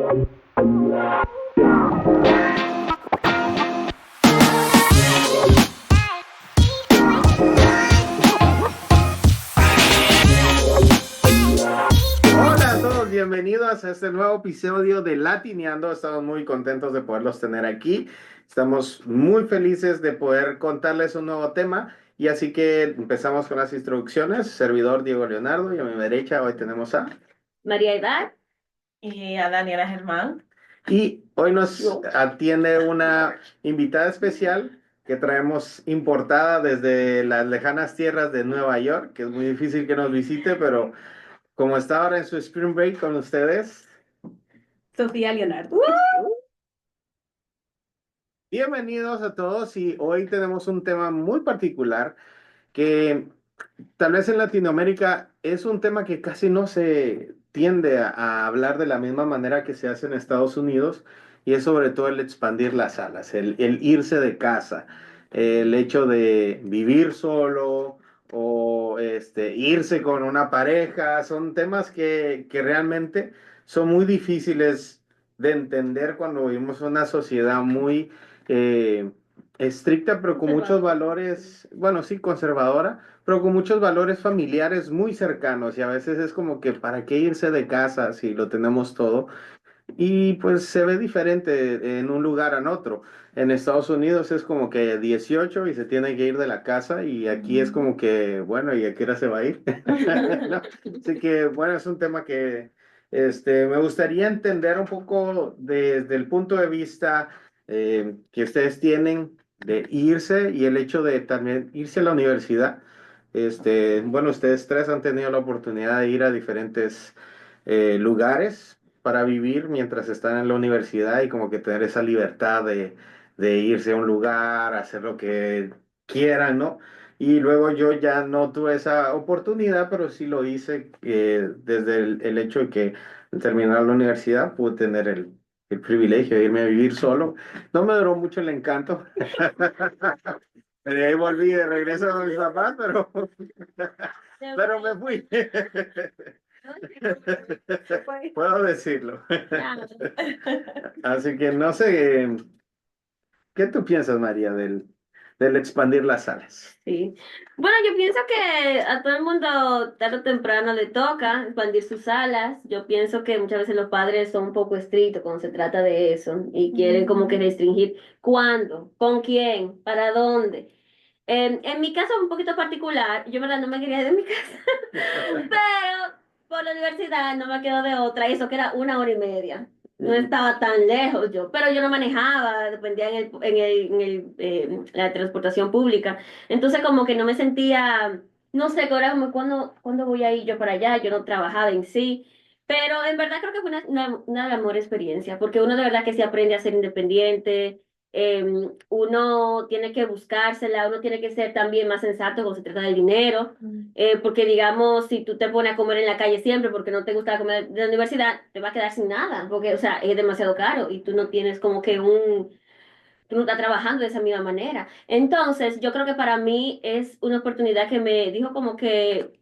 Hola a todos, bienvenidos a este nuevo episodio de Latineando. Estamos muy contentos de poderlos tener aquí. Estamos muy felices de poder contarles un nuevo tema y así que empezamos con las introducciones. Servidor Diego Leonardo y a mi derecha hoy tenemos a... María Ibar, Y a Daniela Germán. Y hoy nos yo. atiende una invitada especial que traemos importada desde las lejanas tierras de Nueva York, que es muy difícil que nos visite, pero como está ahora en su spring break con ustedes. Sofía Leonardo. Bienvenidos a todos y hoy tenemos un tema muy particular que tal vez en Latinoamérica es un tema que casi no se tiende a hablar de la misma manera que se hace en Estados Unidos y es sobre todo el expandir las alas, el irse de casa, el hecho de vivir solo o irse con una pareja, son temas que realmente son muy difíciles de entender cuando vivimos una sociedad muy eh, estricta, pero con muchos Conservadora. valores, bueno, sí, conservadora, pero con muchos valores familiares muy cercanos y a veces es como que para qué irse de casa si lo tenemos todo y pues se ve diferente en un lugar a otro. En Estados Unidos es como que 18 y se tiene que ir de la casa y aquí es como que, bueno, ¿y a qué hora se va a ir? ¿No? Así que, bueno, es un tema que me gustaría entender un poco desde el punto de vista que ustedes tienen de irse y el hecho de también irse a la universidad. Bueno, ustedes tres han tenido la oportunidad de ir a diferentes lugares para vivir mientras están en la universidad y como que tener esa libertad de irse a un lugar, hacer lo que quieran, ¿no? Y luego yo ya no tuve esa oportunidad, pero sí lo hice desde el hecho de que al terminar la universidad pude tener el privilegio de irme a vivir solo. No me duró mucho el encanto. De ahí volví de regreso a mis papás, pero me fui. Puedo decirlo. Así que no sé, ¿qué tú piensas, María, del expandir las salas? Sí. Bueno, yo pienso que a todo el mundo tarde o temprano le toca expandir sus alas. Yo pienso que muchas veces los padres son un poco estrictos cuando se trata de eso y quieren como que restringir cuándo, con quién, para dónde. En mi caso un poquito particular, yo en verdad no me quería ir de mi casa, pero por la universidad no me quedo de otra, y eso que era 1 hora y media. No estaba tan lejos yo, pero yo no manejaba, dependía la transportación pública. Entonces como que no me sentía, no sé, que ahora como cuándo voy a ir yo para allá, yo no trabajaba en sí. Pero en verdad creo que fue una de las mejores experiencias, porque uno de verdad que se aprende a ser independiente, uno tiene que buscársela, uno tiene que ser también más sensato cuando se trata del dinero, porque digamos, si tú te pones a comer en la calle siempre porque no te gusta comer de la universidad, te vas a quedar sin nada, porque, o sea, es demasiado caro y tú no tienes como que tú no estás trabajando de esa misma manera. Entonces, yo creo que para mí es una oportunidad que me dijo como que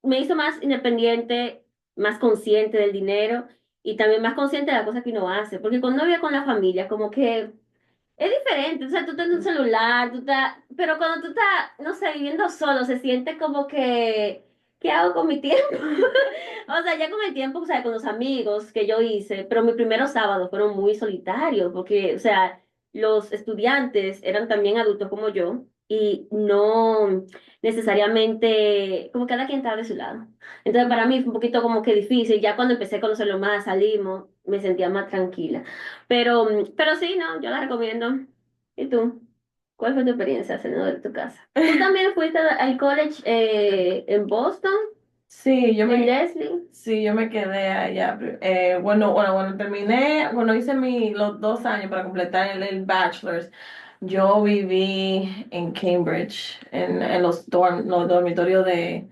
me hizo más independiente, más consciente del dinero y también más consciente de las cosas que uno hace, porque cuando uno vive con la familia, como que es diferente, o sea, tú tienes un celular, pero cuando tú estás, no sé, viviendo solo, se siente como que, ¿qué hago con mi tiempo? O sea, ya con el tiempo, o sea, con los amigos que yo hice, pero mis primeros sábados fueron muy solitarios, porque, o sea, los estudiantes eran también adultos como yo y no necesariamente, como cada quien estaba de su lado. Entonces, para mí fue un poquito como que difícil, ya cuando empecé a conocerlo más, salimos, me sentía más tranquila. Pero sí, no, yo la recomiendo. ¿Y tú? ¿Cuál fue tu experiencia saliendo de tu casa? ¿Tú también fuiste al college en Boston, Sí, yo en me, Leslie? sí, yo me quedé allá. Bueno, terminé, bueno, hice los 2 años para completar el bachelor's. Yo viví en Cambridge, en los dormitorios de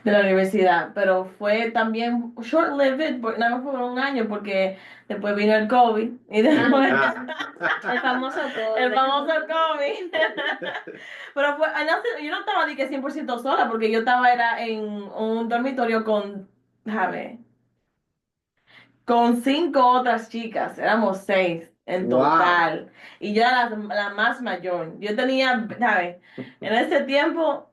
la universidad, pero fue también short-lived, nada más por un año, porque después vino el COVID y Ah, después el famoso el COVID. famoso COVID. Pero yo no estaba de que 100% sola, porque yo estaba era en un dormitorio con, a ver, con 5 otras chicas, éramos 6 en Wow. total. Y yo era la más mayor. Yo tenía, ¿sabes? En ese tiempo,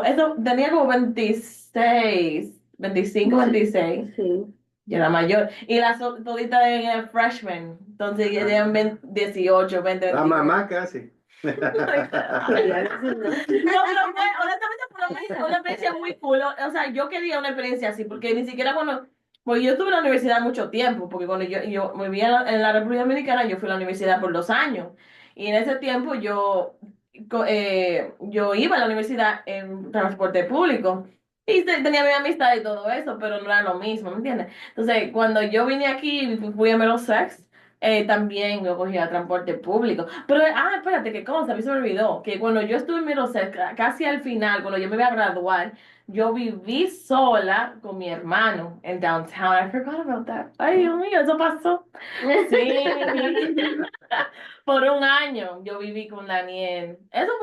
eso tenía como 26, 25, 26. Sí. Yo era mayor. Y las toditas eran freshmen. Entonces ya tenían 18, 20, La 21. mamá casi. Ay, a veces no. No, pero honestamente fue una experiencia muy cool. O sea, yo quería una experiencia así, porque ni siquiera cuando, pues yo estuve en la universidad mucho tiempo, porque cuando yo vivía en la República Dominicana, yo fui a la universidad por 2 años. Y en ese tiempo yo iba a la universidad en transporte público. Y tenía mi amistad y todo eso, pero no era lo mismo, ¿me entiendes? Entonces, cuando yo vine aquí y fui a Middlesex, también yo cogía transporte público. Pero, espérate, qué cosa, a mí se me olvidó que cuando yo estuve en Middlesex, casi al final, cuando yo me iba a graduar, yo viví sola con mi hermano en downtown. I forgot about that. Ay, Dios mío, eso pasó. Sí. Por 1 año yo viví con Daniel. Eso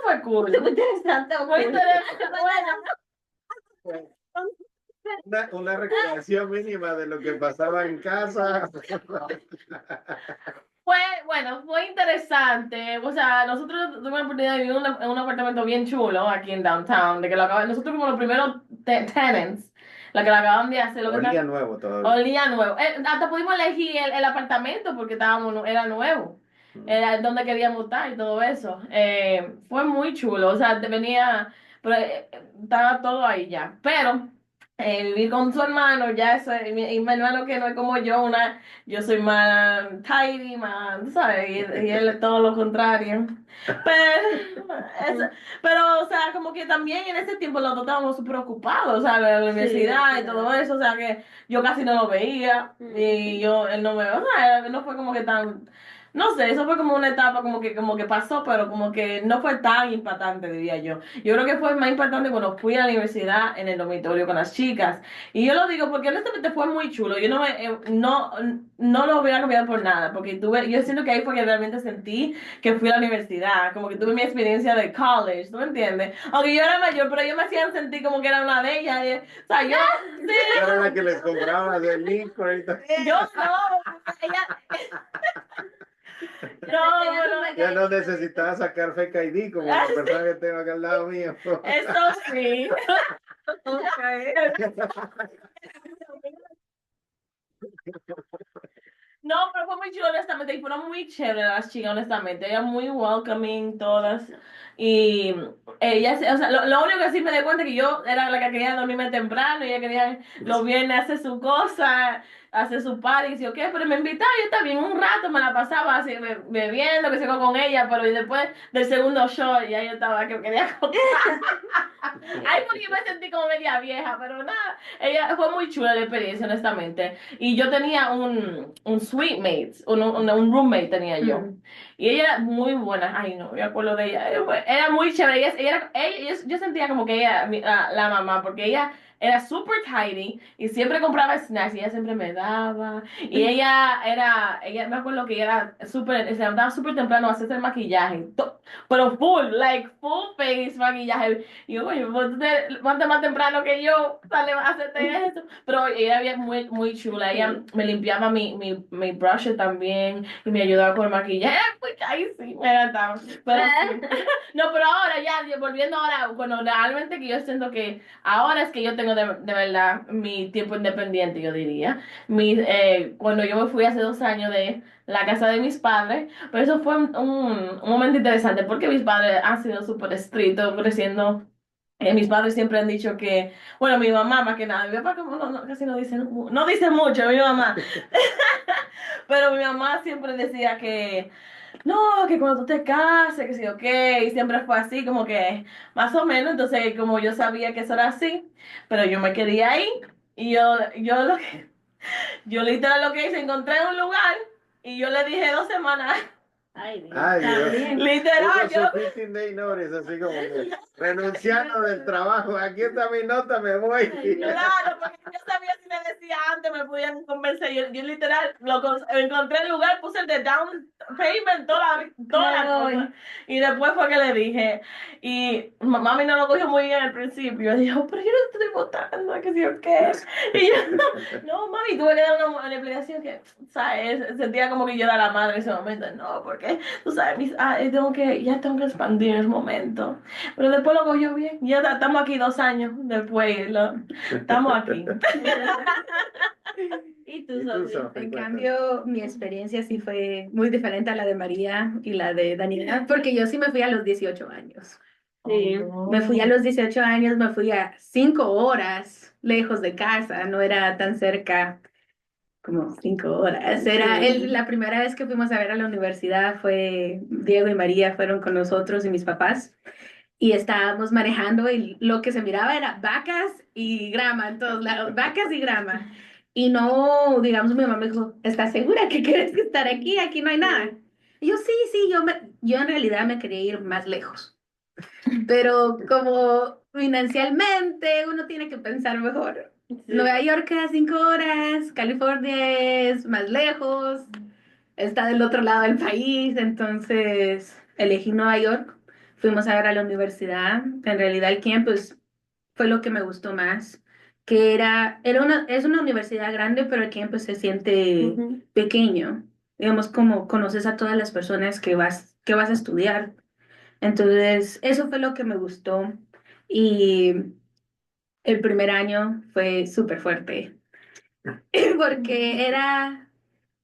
fue cool. Fue interesante. Fue interesante. Bueno, Una recreación mínima de lo que pasaba en casa. fue interesante. O sea, nosotros tuvimos la oportunidad de vivir en un apartamento bien chulo aquí en downtown. Nosotros fuimos los primeros tenants, la que lo acaban de hacer. Olía nuevo todavía. Olía nuevo. Hasta pudimos elegir el apartamento porque era nuevo. Era donde queríamos estar y todo eso. Fue muy chulo. O sea, pero, estaba todo ahí ya. Pero vivir con su hermano, ya eso, y mi hermano que no es como yo soy más tidy, más, tú ¿sabes? Y él es todo lo contrario. Pero, o sea, como que también en ese tiempo los dos estábamos súper ocupados, o sea, la universidad y todo eso, o sea, que yo casi no lo veía, y él no me, o sea, no fue como que tan, no sé, eso fue como una etapa como que pasó, pero como que no fue tan impactante, diría yo. Yo creo que fue más impactante cuando fui a la universidad en el dormitorio con las chicas. Y yo lo digo porque honestamente fue muy chulo. Yo no lo hubiera cambiado por nada, porque yo siento que ahí fue que realmente sentí que fui a la universidad, como que tuve mi experiencia de college, ¿tú me entiendes? Aunque yo era mayor, pero ellos me hacían sentir como que era una de ellas. O sea, yo, sí, Era la que les compraba de Lincoln y todo. yo no, ella, no, Ya no necesitaba sacar Fake ID como la persona que tengo acá al lado mío. eso sí. No, pero fue muy chulo, honestamente, y fueron muy chéveres las chicas, honestamente, ellas muy welcoming, todas, y ellas, o sea, lo único que sí me di cuenta es que yo era la que quería dormirme temprano, y ella quería los viernes hacer su cosa, hacer su party, y yo qué, pero me invitaba, yo también un rato me la pasaba así, bebiendo, que se con ella, pero y después del segundo show, ya yo estaba que quería comer. Ay, porque yo me sentí como media vieja, pero nada, ella fue muy chula la experiencia, honestamente. Y yo tenía un suite mate, un roommate tenía yo. Y ella era muy buena. Ay, no, me acuerdo de ella. Era muy chévere. Yo sentía como que ella, la mamá, porque ella era súper tidy y siempre compraba snacks y ella siempre me daba. Y ella me acuerdo que ella se levantaba súper temprano a hacerse el maquillaje. Pero full face maquillaje. Y yo, oye, vos te levantas más temprano que yo, sale a hacerte eso. Pero ella era muy, muy chula. Ella me limpiaba mi brush también y me ayudaba con el maquillaje. Ay, sí, me encantaba. Pero sí. No, pero ahora ya, volviendo ahora, bueno, realmente que yo siento que ahora es que yo tengo de verdad mi tiempo independiente, yo diría. Cuando yo me fui hace 2 años de la casa de mis padres, pero eso fue un momento interesante porque mis padres han sido súper estrictos creciendo. Mis padres siempre han dicho que, bueno, mi mamá más que nada, mi papá como casi no dice mucho, mi mamá, pero mi mamá siempre decía que, no, que cuando tú te cases, que sí, ok, y siempre fue así, como que más o menos, entonces como yo sabía que eso era así, pero yo me quería ir, y yo literal lo que hice, encontré un lugar, y yo le dije 2 semanas. Ay, Dios. Ay, Dios. También. Literal, Puso yo. su 15 day notice, así como que renunciando del trabajo. Aquí está mi nota, me voy. Claro, porque yo sabía le decía antes me podían convencer. Yo literal encontré el lugar, puse el de down payment, toda la cosa. Y después fue que le dije. Y mami no lo cogió muy bien al principio. Dijo, pero yo no te estoy votando, que sí o qué. Y yo, no, mami, tuve que dar una explicación que, ¿sabes? Sentía como que yo era la madre en ese momento. No, porque, tú sabes, ya tengo que expandir en ese momento. Pero después lo cogió bien. Ya estamos aquí 2 años después. Estamos aquí. ¿Y tú, ¿Y tú, Sofi? Sofi? En Cuéntanos. cambio, mi experiencia sí fue muy diferente a la de María y la de Daniela, porque yo sí me fui a los 18 años. Sí. Me fui a los 18 años, me fui a 5 horas lejos de casa, no era tan cerca como 5 horas. Era Sí. la primera vez que fuimos a ver a la universidad fue Diego y María fueron con nosotros y mis papás. Y estábamos manejando y lo que se miraba era vacas y grama en todos lados, vacas y grama. Y no, digamos, mi mamá me dijo, ¿estás segura que quieres estar aquí? Aquí no hay nada. Y yo, sí, sí, yo en realidad me quería ir más lejos. Pero como financieramente uno tiene que pensar mejor. Sí. Nueva York queda 5 horas, California es más lejos, está del otro lado del país, entonces elegí Nueva York. Fuimos a ver a la universidad. En realidad el campus fue lo que me gustó más, que es una universidad grande, pero el campus se siente Ujú. pequeño. Digamos, como conoces a todas las personas que vas a estudiar. Entonces, eso fue lo que me gustó. Y el primer año fue súper fuerte, porque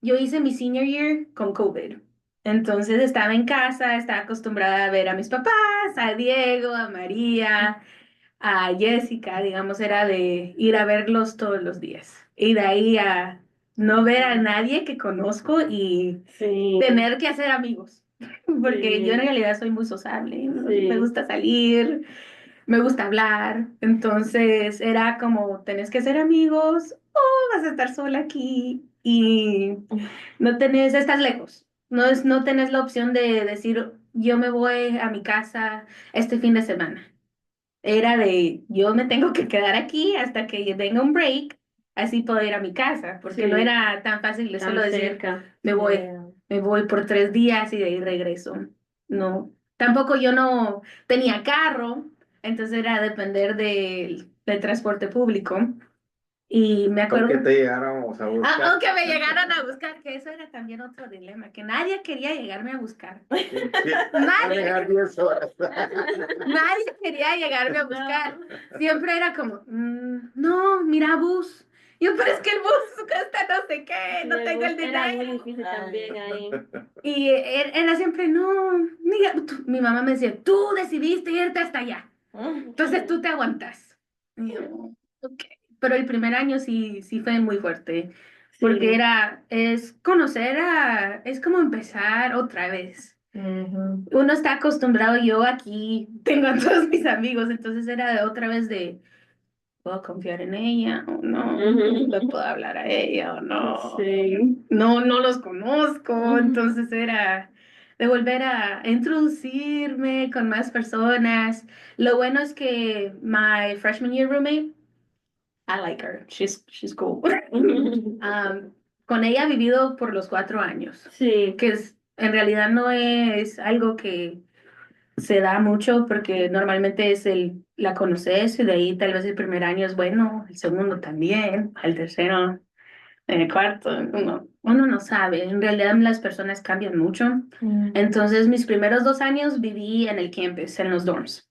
yo hice mi senior year con COVID. Entonces estaba en casa, estaba acostumbrada a ver a mis papás, a Diego, a María, a Jessica, digamos, era de ir a verlos todos los días. Y de ahí a no ver a nadie que conozco y Sí. tener que hacer amigos. Porque yo en Sí. realidad soy muy sociable, ¿no? Sí. Me gusta salir, me gusta hablar. Entonces era como, tenés que ser amigos o vas a estar sola aquí y estás lejos. No tenés la opción de decir, yo me voy a mi casa este fin de semana. Era de, yo me tengo que quedar aquí hasta que venga un break, así puedo ir a mi casa, porque no Sí. era tan fácil de Tan solo decir, cerca. me voy, me voy por 3 días y de ahí regreso. No, tampoco yo no tenía carro, entonces era depender del transporte público. Y me ¿Por qué acuerdo, te llegáramos a buscar? aunque me llegaran a buscar, que eso era también otro dilema, que nadie quería llegarme a buscar. Sí, van a Nadie. llegar 10 horas. Nadie quería llegarme a buscar. Siempre era como, no, mira bus. Yo, pero es que el bus cuesta no sé qué, no tengo el Era muy dinero. difícil también ahí. Y era siempre, no, mi mamá me decía, tú decidiste irte hasta allá, entonces tú te aguantas. Y yo, ok. Pero el primer año sí fue muy fuerte, porque Sí. es como empezar otra vez. Ujú. Uno está acostumbrado, yo aquí tengo a todos mis amigos, entonces era de otra vez de, ¿puedo confiar en ella o no? Ujú. ¿Le puedo hablar a ella o no? Sí. No los conozco, entonces era de volver a introducirme con más personas. Lo bueno es que my freshman year roommate, I like her, she's cool. Con ella he vivido por los 4 años, Sí. que en realidad no es algo que se da mucho porque normalmente la conoces y de ahí tal vez el primer año es bueno, el segundo también, el tercero, en el cuarto, uno no sabe, en realidad las personas cambian mucho. Entonces mis primeros 2 años viví en el campus, en los dorms.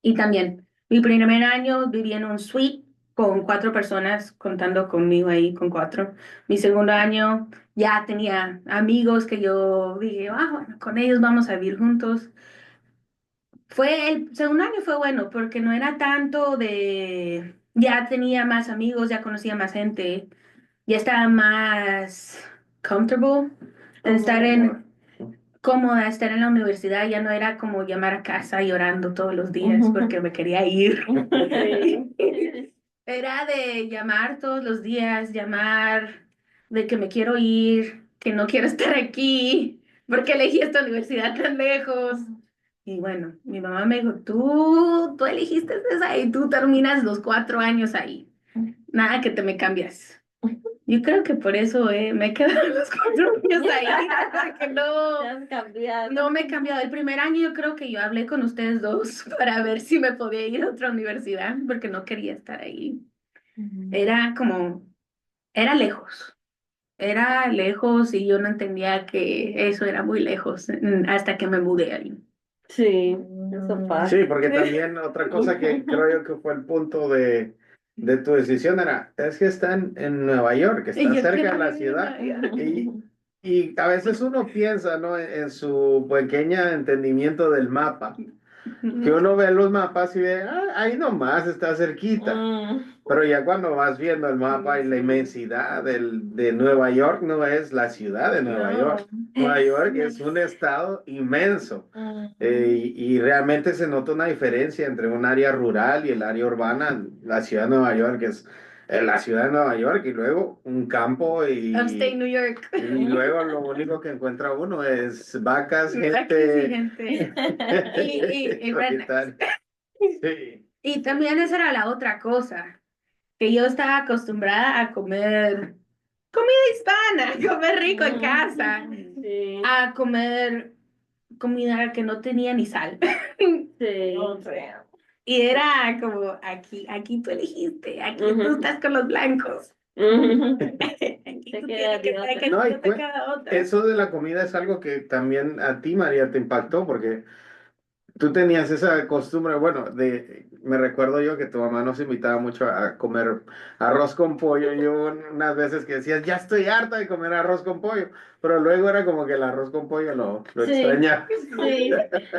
Y también mi primer año viví en un suite con 4 personas, contando conmigo ahí con 4. Mi segundo año ya tenía amigos que yo dije, bueno, con ellos vamos a vivir juntos. El segundo año fue bueno porque no era tanto ya tenía más amigos, ya conocía más gente, ya estaba más comfortable en cómoda, estar en la universidad, ya no era como llamar a casa llorando todos los días porque me quería ir. Sí. Era de llamar todos los días, llamar de que me quiero ir, que no quiero estar aquí, porque elegí esta universidad tan lejos. Y bueno, mi mamá me dijo, tú elegiste esa y tú terminas los 4 años ahí. nada que te me cambias. Yo creo que por eso me he quedado los 4 años ahí, porque Te no, has cambiado. no me he cambiado. El primer año yo creo que yo hablé con ustedes dos para ver si me podía ir a otra universidad, porque no quería estar ahí. Era como, era lejos y yo no entendía que eso era muy lejos hasta que me mudé ahí. Sí, eso pasa. Sí, porque también otra cosa que creo yo que fue el punto de tu decisión era, es que está en Nueva York, Y está yo cerca de la ciudad, quería, y a veces uno piensa, ¿no? En su pequeño entendimiento del mapa, que uno ve los mapas y ve, ah, ahí nomás está cerquita. Pero ya cuando vas viendo el mapa y la inmensidad de Nueva York, no es la ciudad de Nueva York. Nueva York es un estado inmenso. Y realmente se nota una diferencia entre un área rural y el área urbana. La ciudad de Nueva York es la ciudad de Nueva York y luego un campo Upstate New York. y luego lo único que encuentra uno es vacas, Aquí sí, gente. gente. Y rednecks. Solitario. Sí. Y también esa era la otra cosa, que yo estaba acostumbrada a comer comida hispana, a comer rico en casa, Sí, a comer comida que no tenía ni sal. sí. O sea, Y era como, aquí tú elegiste, aquí tú Ujú. estás con los blancos. Ujú. Aquí Te tú queda tienes que de estar, otra. que No, no te queda otra. eso de la comida es algo que también a ti, María, te impactó porque tú tenías esa costumbre, bueno, me recuerdo yo que tu mamá nos invitaba mucho a comer arroz con pollo. Yo unas veces que decías, ya estoy harta de comer arroz con pollo, pero luego era como que el arroz con pollo lo Sí, extrañaba. sí.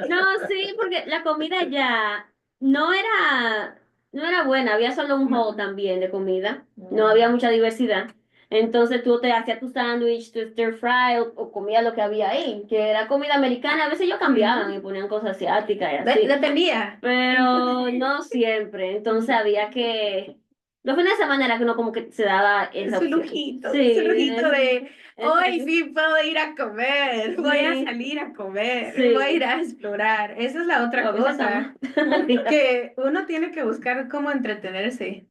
No, sí, porque la comida ya no era buena, había solo un bowl también de comida, no había mucha diversidad. Entonces tú te hacías tu sándwich, tu stir fry o comías lo que había ahí, que era comida americana. A veces ellos cambiaban y ponían cosas asiáticas y así, Dependía. pero no siempre. Entonces había que... Los fines de semana era que uno como que se daba esa Su opción. lujito, Sí, su lujito de hoy exacto. sí puedo ir a comer, voy a Sí, salir a comer, voy a ir sí. a explorar. Esa es la O otra a veces estamos. cosa, que uno tiene que buscar cómo entretenerse.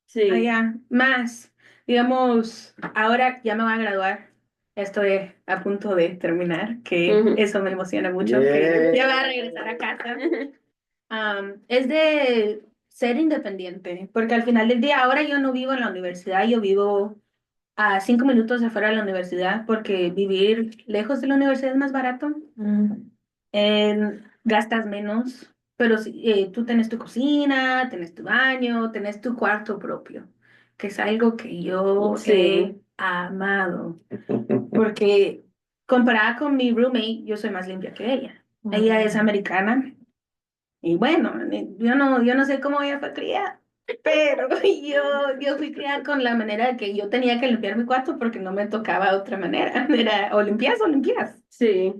Sí. Allá, más, digamos, ahora ya me voy a graduar, estoy a punto de terminar, que Ujú. eso me emociona mucho, que ya voy a Yeah. regresar a casa. Es de ser independiente, porque al final del día, ahora yo no vivo en la universidad, yo vivo a 5 minutos afuera de la universidad, porque vivir lejos de la universidad es más barato, gastas menos, pero tú tenés tu cocina, tenés tu baño, tenés tu cuarto propio, que es algo que yo he Sí. amado, porque comparada con mi roommate, yo soy más limpia que ella. Ella es americana. Y bueno, yo no sé cómo ella fue criada, pero yo fui criada con la manera de que yo tenía que limpiar mi cuarto porque no me tocaba de otra manera. Era o limpias o limpias. Sí.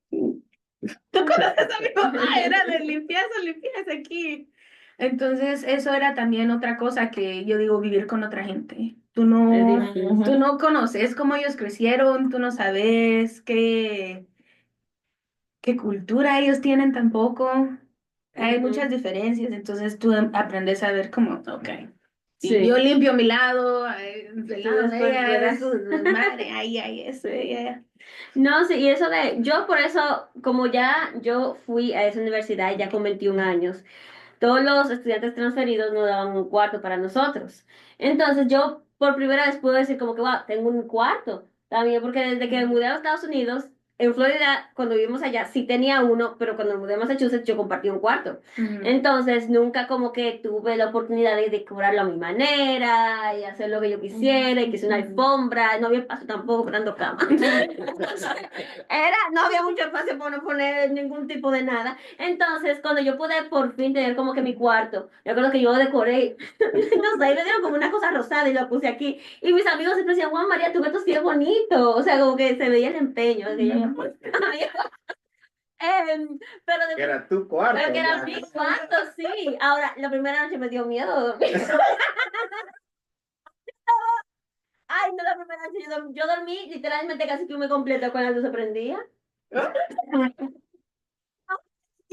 Tú conoces a mi mamá, era de limpias o limpias aquí. Entonces, eso era también otra cosa que yo digo, vivir con otra gente. Es difícil. Tú no conoces cómo ellos crecieron, tú no sabes qué cultura ellos tienen tampoco. Hay muchas Ujú. diferencias, entonces tú aprendes a ver como, ok, si yo Sí. limpio mi lado, el Tú lado de después ella es verás. su madre, ay, eso, ella. No, sí, y eso yo por eso, como ya yo fui a esa universidad ya con 21 años, todos los estudiantes transferidos nos daban un cuarto para nosotros. Entonces yo por primera vez puedo decir como que, wow, tengo un cuarto. También porque desde que me mudé a los Estados Unidos, en Florida, cuando vivimos allá, sí tenía uno, pero cuando me mudé a Massachusetts yo compartí un cuarto. Ujú. Entonces nunca como que tuve la oportunidad de decorarlo a mi manera y hacer lo que yo quisiera, y que sea una alfombra, no había espacio tampoco dando cama. No había mucho espacio para no poner ningún tipo de nada. Entonces, cuando yo pude por fin tener como que mi cuarto, yo creo que yo decoré, no sé, me dieron como una cosa rosada y lo puse aquí. Y mis amigos siempre decían, Juan María, tu gato sí es bonito. O sea, como que se veía el empeño de que yo había puesto. Pero, Que era tu cuarto, pero que era ya. mi cuarto, sí. Ahora, la primera noche me dio miedo dormir. Ay, no, la primera noche yo dormí literalmente casi que me completo con la luz se prendía.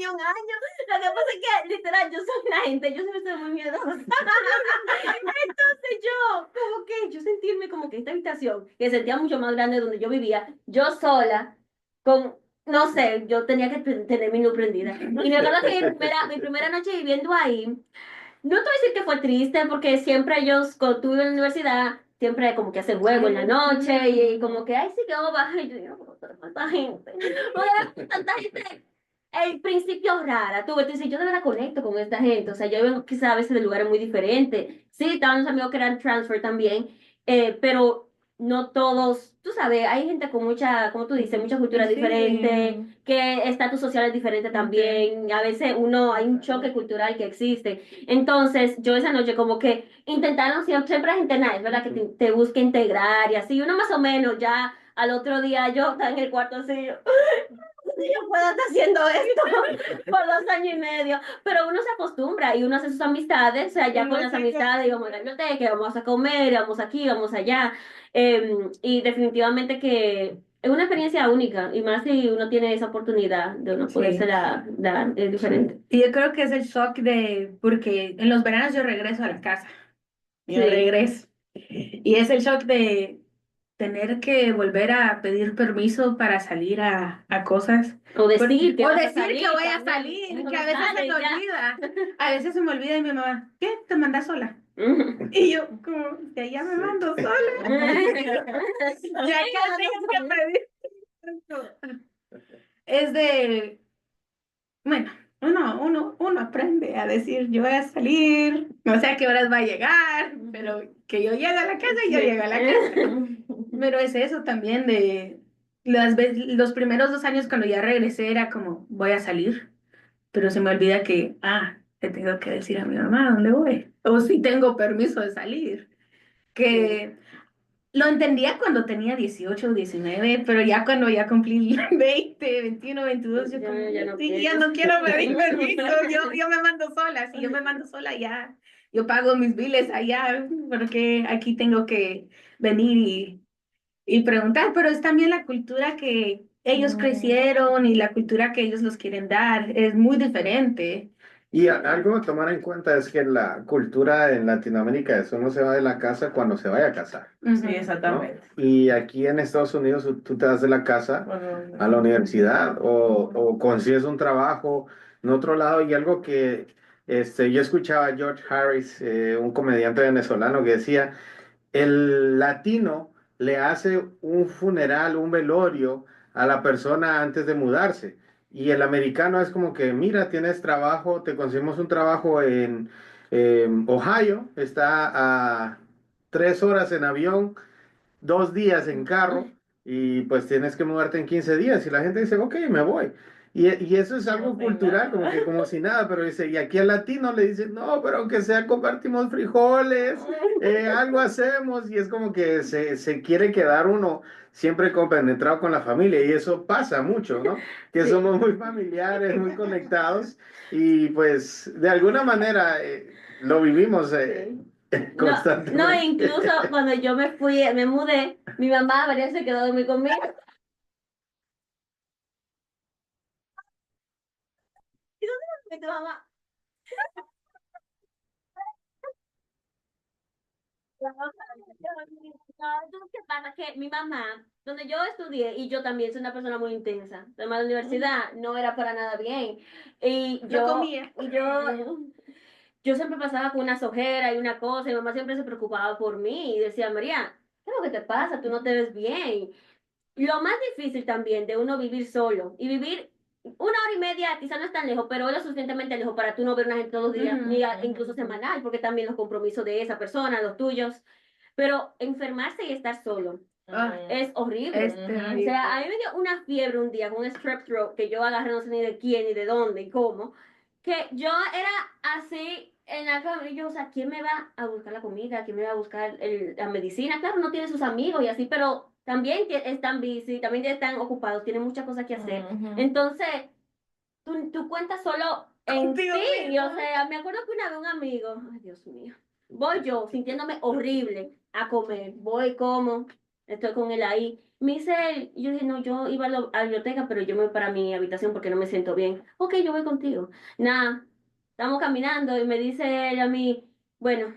21 años. Lo que pasa es que, literal, yo soy una gente, yo siempre soy muy miedosa. Entonces yo sentirme como que esta habitación, que sentía mucho más grande donde yo vivía, yo sola, con, no sé, yo tenía que tener mi luz prendida. Y me acuerdo que mi primera noche viviendo ahí, no te voy a decir que fue triste, porque siempre ellos, cuando estuve en la universidad, siempre como que hacen juego en la noche, y como que, ay, sí que vamos a bajar, y yo digo, "¿Cómo tanta gente? Tanta gente el principio rara, tú dices, yo de verdad conecto con esta gente, o sea, yo vengo quizás a veces de lugares muy diferentes, sí, estaban unos amigos que eran transfer también, pero no todos, tú sabes, hay gente con mucha, como tú dices, mucha cultura Sí. diferente, que estatus social es diferente también, a veces hay un choque cultural que existe, entonces yo esa noche como que intentaron, siempre hay gente nice, ¿verdad? Que te busca integrar y así, uno más o menos ya al otro día yo estaba en el cuarto así, yo puedo estar haciendo esto por 2 años y medio, pero uno se acostumbra y uno hace sus amistades, o sea, ya con las amistades, vamos a la biblioteca, vamos a comer, vamos aquí, vamos allá, y definitivamente que es una experiencia única, y más si uno tiene esa oportunidad de uno poderse Sí. dar, es diferente. Y yo creo que es el shock porque en los veranos yo regreso a la casa, yo Sí. regreso. Y es el shock de tener que volver a pedir permiso para salir a cosas. O decir que O vas a decir salir que voy a también. salir, Uno que no a veces se sabe me ya. olvida. A veces se me olvida y mi mamá, ¿qué? ¿Te mandas sola? Y yo, como, ya me mando sola. Ya casi que pedir. Es de, bueno, uno aprende a decir, yo voy a salir, no sé a qué horas va a llegar, pero que yo llegue a la casa y yo llego a la casa. Pero es eso también de los primeros 2 años cuando ya regresé era como, voy a salir, pero se me olvida que, le tengo que decir a mi mamá dónde voy, o si tengo permiso de salir, que lo entendía cuando tenía 18 o 19, pero ya cuando ya cumplí 20, 21, 22, yo como, Ya no sí, ya quiero. no quiero pedir permiso, yo me mando sola, si yo me mando sola ya, yo pago mis biles allá, porque aquí tengo que venir y preguntar, pero es también la cultura que ellos crecieron y la cultura que ellos los quieren dar, es muy diferente. Y algo a tomar en cuenta es que la cultura en Latinoamérica es uno se va de la casa cuando se vaya a casar, Sí, Ujú. ¿no? exactamente. Y aquí en Estados Unidos tú te vas de la casa a la universidad o consigues un trabajo en otro lado y algo que yo escuchaba a George Harris, un comediante venezolano que decía, el latino le hace un funeral, un velorio a la persona antes de mudarse. Y el americano es como que, mira, tienes trabajo, te conseguimos un trabajo en Ohio, está a 3 horas en avión, 2 días en carro y pues tienes que mudarte en 15 días y la gente dice, ok, me voy. Y eso es algo Como si cultural, como nada. que como si nada, pero dice, y aquí al latino le dicen, no, pero aunque sea compartimos frijoles, algo hacemos y es como que se quiere quedar uno siempre compenetrado con la familia y eso pasa mucho, ¿no? Que Sí. somos muy familiares, muy conectados y pues de alguna manera lo vivimos Sí. No, constantemente. incluso cuando yo me mudé, mi mamá varias se quedó a dormir conmigo. ¿Y dónde fue tu mamá? No, entonces, ¿qué pasa? Que mi mamá, donde yo estudié, y yo también soy una persona muy intensa, además la universidad no era para nada bien. Y No comía. yo siempre pasaba con una sojera y una cosa, y mi mamá siempre se preocupaba por mí y decía, María, ¿qué es lo que te pasa? Tú no te ves bien. Lo más difícil también de uno vivir solo y vivir 1 hora y media, quizá no es tan lejos, pero es lo suficientemente lejos para tú no ver una gente todos los días, Ujú, ni incluso semanal, porque también los compromisos de esa persona, los tuyos. Pero enfermarse y estar solo Ah, es horrible. es O terrible. sea, a mí me dio una fiebre un día con un strep throat que yo agarré no sé ni de quién, ni de dónde, y cómo, que yo era así en la cama, y yo, o sea, ¿quién me va a buscar la comida? ¿Quién me va a buscar la medicina? Claro, no tiene sus amigos y así, pero también están busy, también están ocupados, tienen muchas cosas que hacer. Entonces, tú cuentas solo en Contigo ti, mismo. o sea, me acuerdo que una vez un amigo, ay Dios mío, voy yo sintiéndome horrible a comer, voy como. estoy con él ahí. Me dice él, y yo dije, no, yo iba a la biblioteca, pero yo me voy para mi habitación porque no me siento bien. Ok, yo voy contigo. Nada, estamos caminando y me dice él a mí, bueno,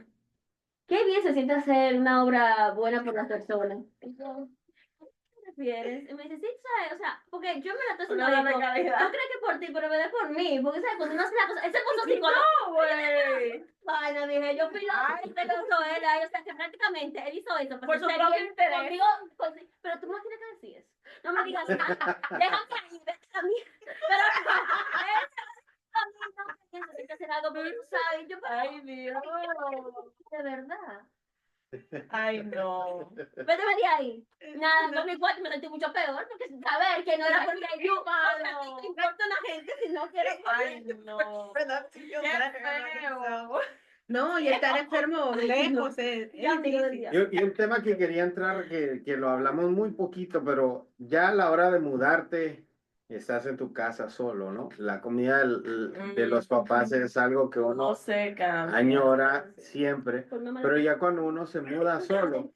qué bien se siente hacer una obra buena por las personas. Y yo, ¿qué prefieres? Y me dice, sí, ¿sabes? O sea, porque yo me la estoy haciendo Una de esto. calidad. No creo que por ti, pero me da por mí. Porque, ¿sabes? Cuando uno hace la cosa, él se puso psicólogo. No, güey. Bueno, dije, yo fui la Ay, que lo hizo él, ahí, o sea, que prácticamente él hizo eso, por su sentirse propio bien interés. conmigo, pero tú no tienes que decir eso. No me digas nada, déjame ahí, vete a mí. Pero él a mí no quería hacer algo porque tú sabes, yo, pero Ay, Dios. de verdad. Ay, no. Vete de ahí. Nada, con mi cuarto me sentí mucho peor, porque sin saber que no era porque yo, o sea, Malo. que importa a la gente si no quiero. Ay, no. Qué feo. No, y estar enfermo lejos es Ya, amigo del difícil. diablo. Y un tema que quería entrar, que lo hablamos muy poquito, pero ya a la hora de mudarte, estás en tu casa solo, ¿no? La comida de los papás es algo que No uno se cambia. añora siempre, Por mi pero mala- ya cuando uno se muda solo,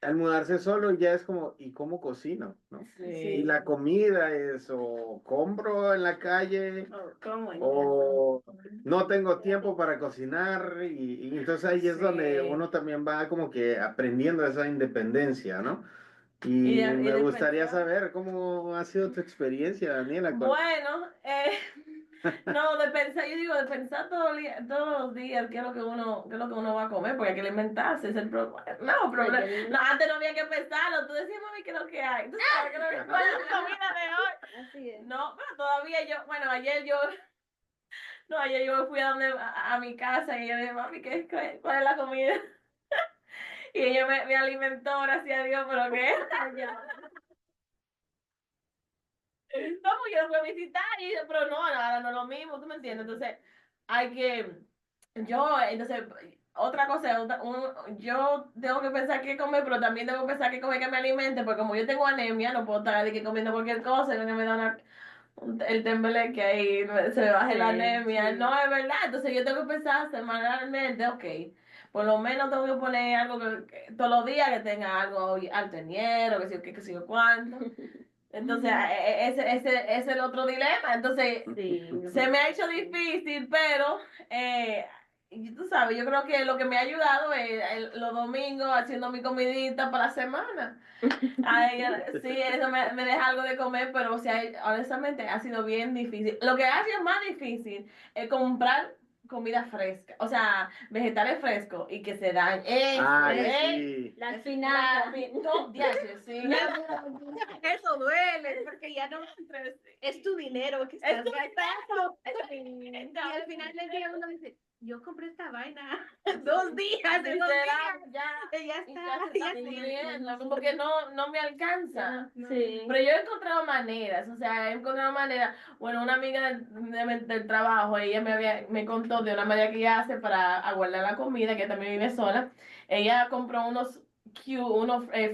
al mudarse solo ya es como, ¿y cómo cocino? ¿No? Y Sí. la comida es o compro en la calle Oh, ¿cómo? o no tengo tiempo para cocinar y entonces ahí es donde Sí. uno también va como que aprendiendo esa independencia, ¿no? Y Y de, y me de gustaría pensar. saber cómo ha sido tu experiencia, Daniela. Bueno, no, de pensar, yo digo, de pensar todos los días qué es lo que uno va a comer, porque hay que alimentarse, es el problema. No, problema. No, antes no había que pensarlo, tú decías, mami, ¿qué es lo que hay? Tú sabes cuál es la comida de hoy. Así es. No, pero todavía yo, bueno, ayer yo fui a mi casa y yo dije, mami, ¿cuál es la comida? Y ella me alimentó, gracias a Dios, pero ¿qué? No, porque yo lo fui a visitar y dice, pero no, nada, no es lo mismo, ¿tú me entiendes? Entonces, hay que, entonces, otra cosa, yo tengo que pensar qué comer, pero también tengo que pensar qué comer que me alimente, porque como yo tengo anemia, no puedo estar de que comiendo cualquier cosa, que me da el tembleque que ahí se me baje la anemia, Sí. no es verdad, entonces yo tengo que pensar semanalmente, ok, por lo menos tengo que poner algo todos los días que tenga algo alteniero, que sé yo cuánto. Entonces, ese es el otro dilema. Entonces, Sí. se me ha hecho difícil, pero y tú sabes, yo creo que lo que me ha ayudado es los domingos haciendo mi comidita para la semana. Ay, sí, eso me deja algo de comer, pero o sea, honestamente ha sido bien difícil. Lo que ha sido más difícil es comprar comida fresca, o sea, vegetales frescos y que se dan. Eso, Ay, ¿eh? sí. Las La, finanzas. no, diache, sí. Eso duele, porque ya no es tu dinero que estás gastando. Y al final del día uno dice, yo compré esta vaina 2 días, en 2 días. Ya, Y ya y está, ya se está ya muriendo, porque no me alcanza. Sí. Pero yo he encontrado maneras, o sea, he encontrado maneras. Bueno, una amiga del trabajo, ella me contó de una manera que ella hace para aguardar la comida, que también vive sola. Ella compró unos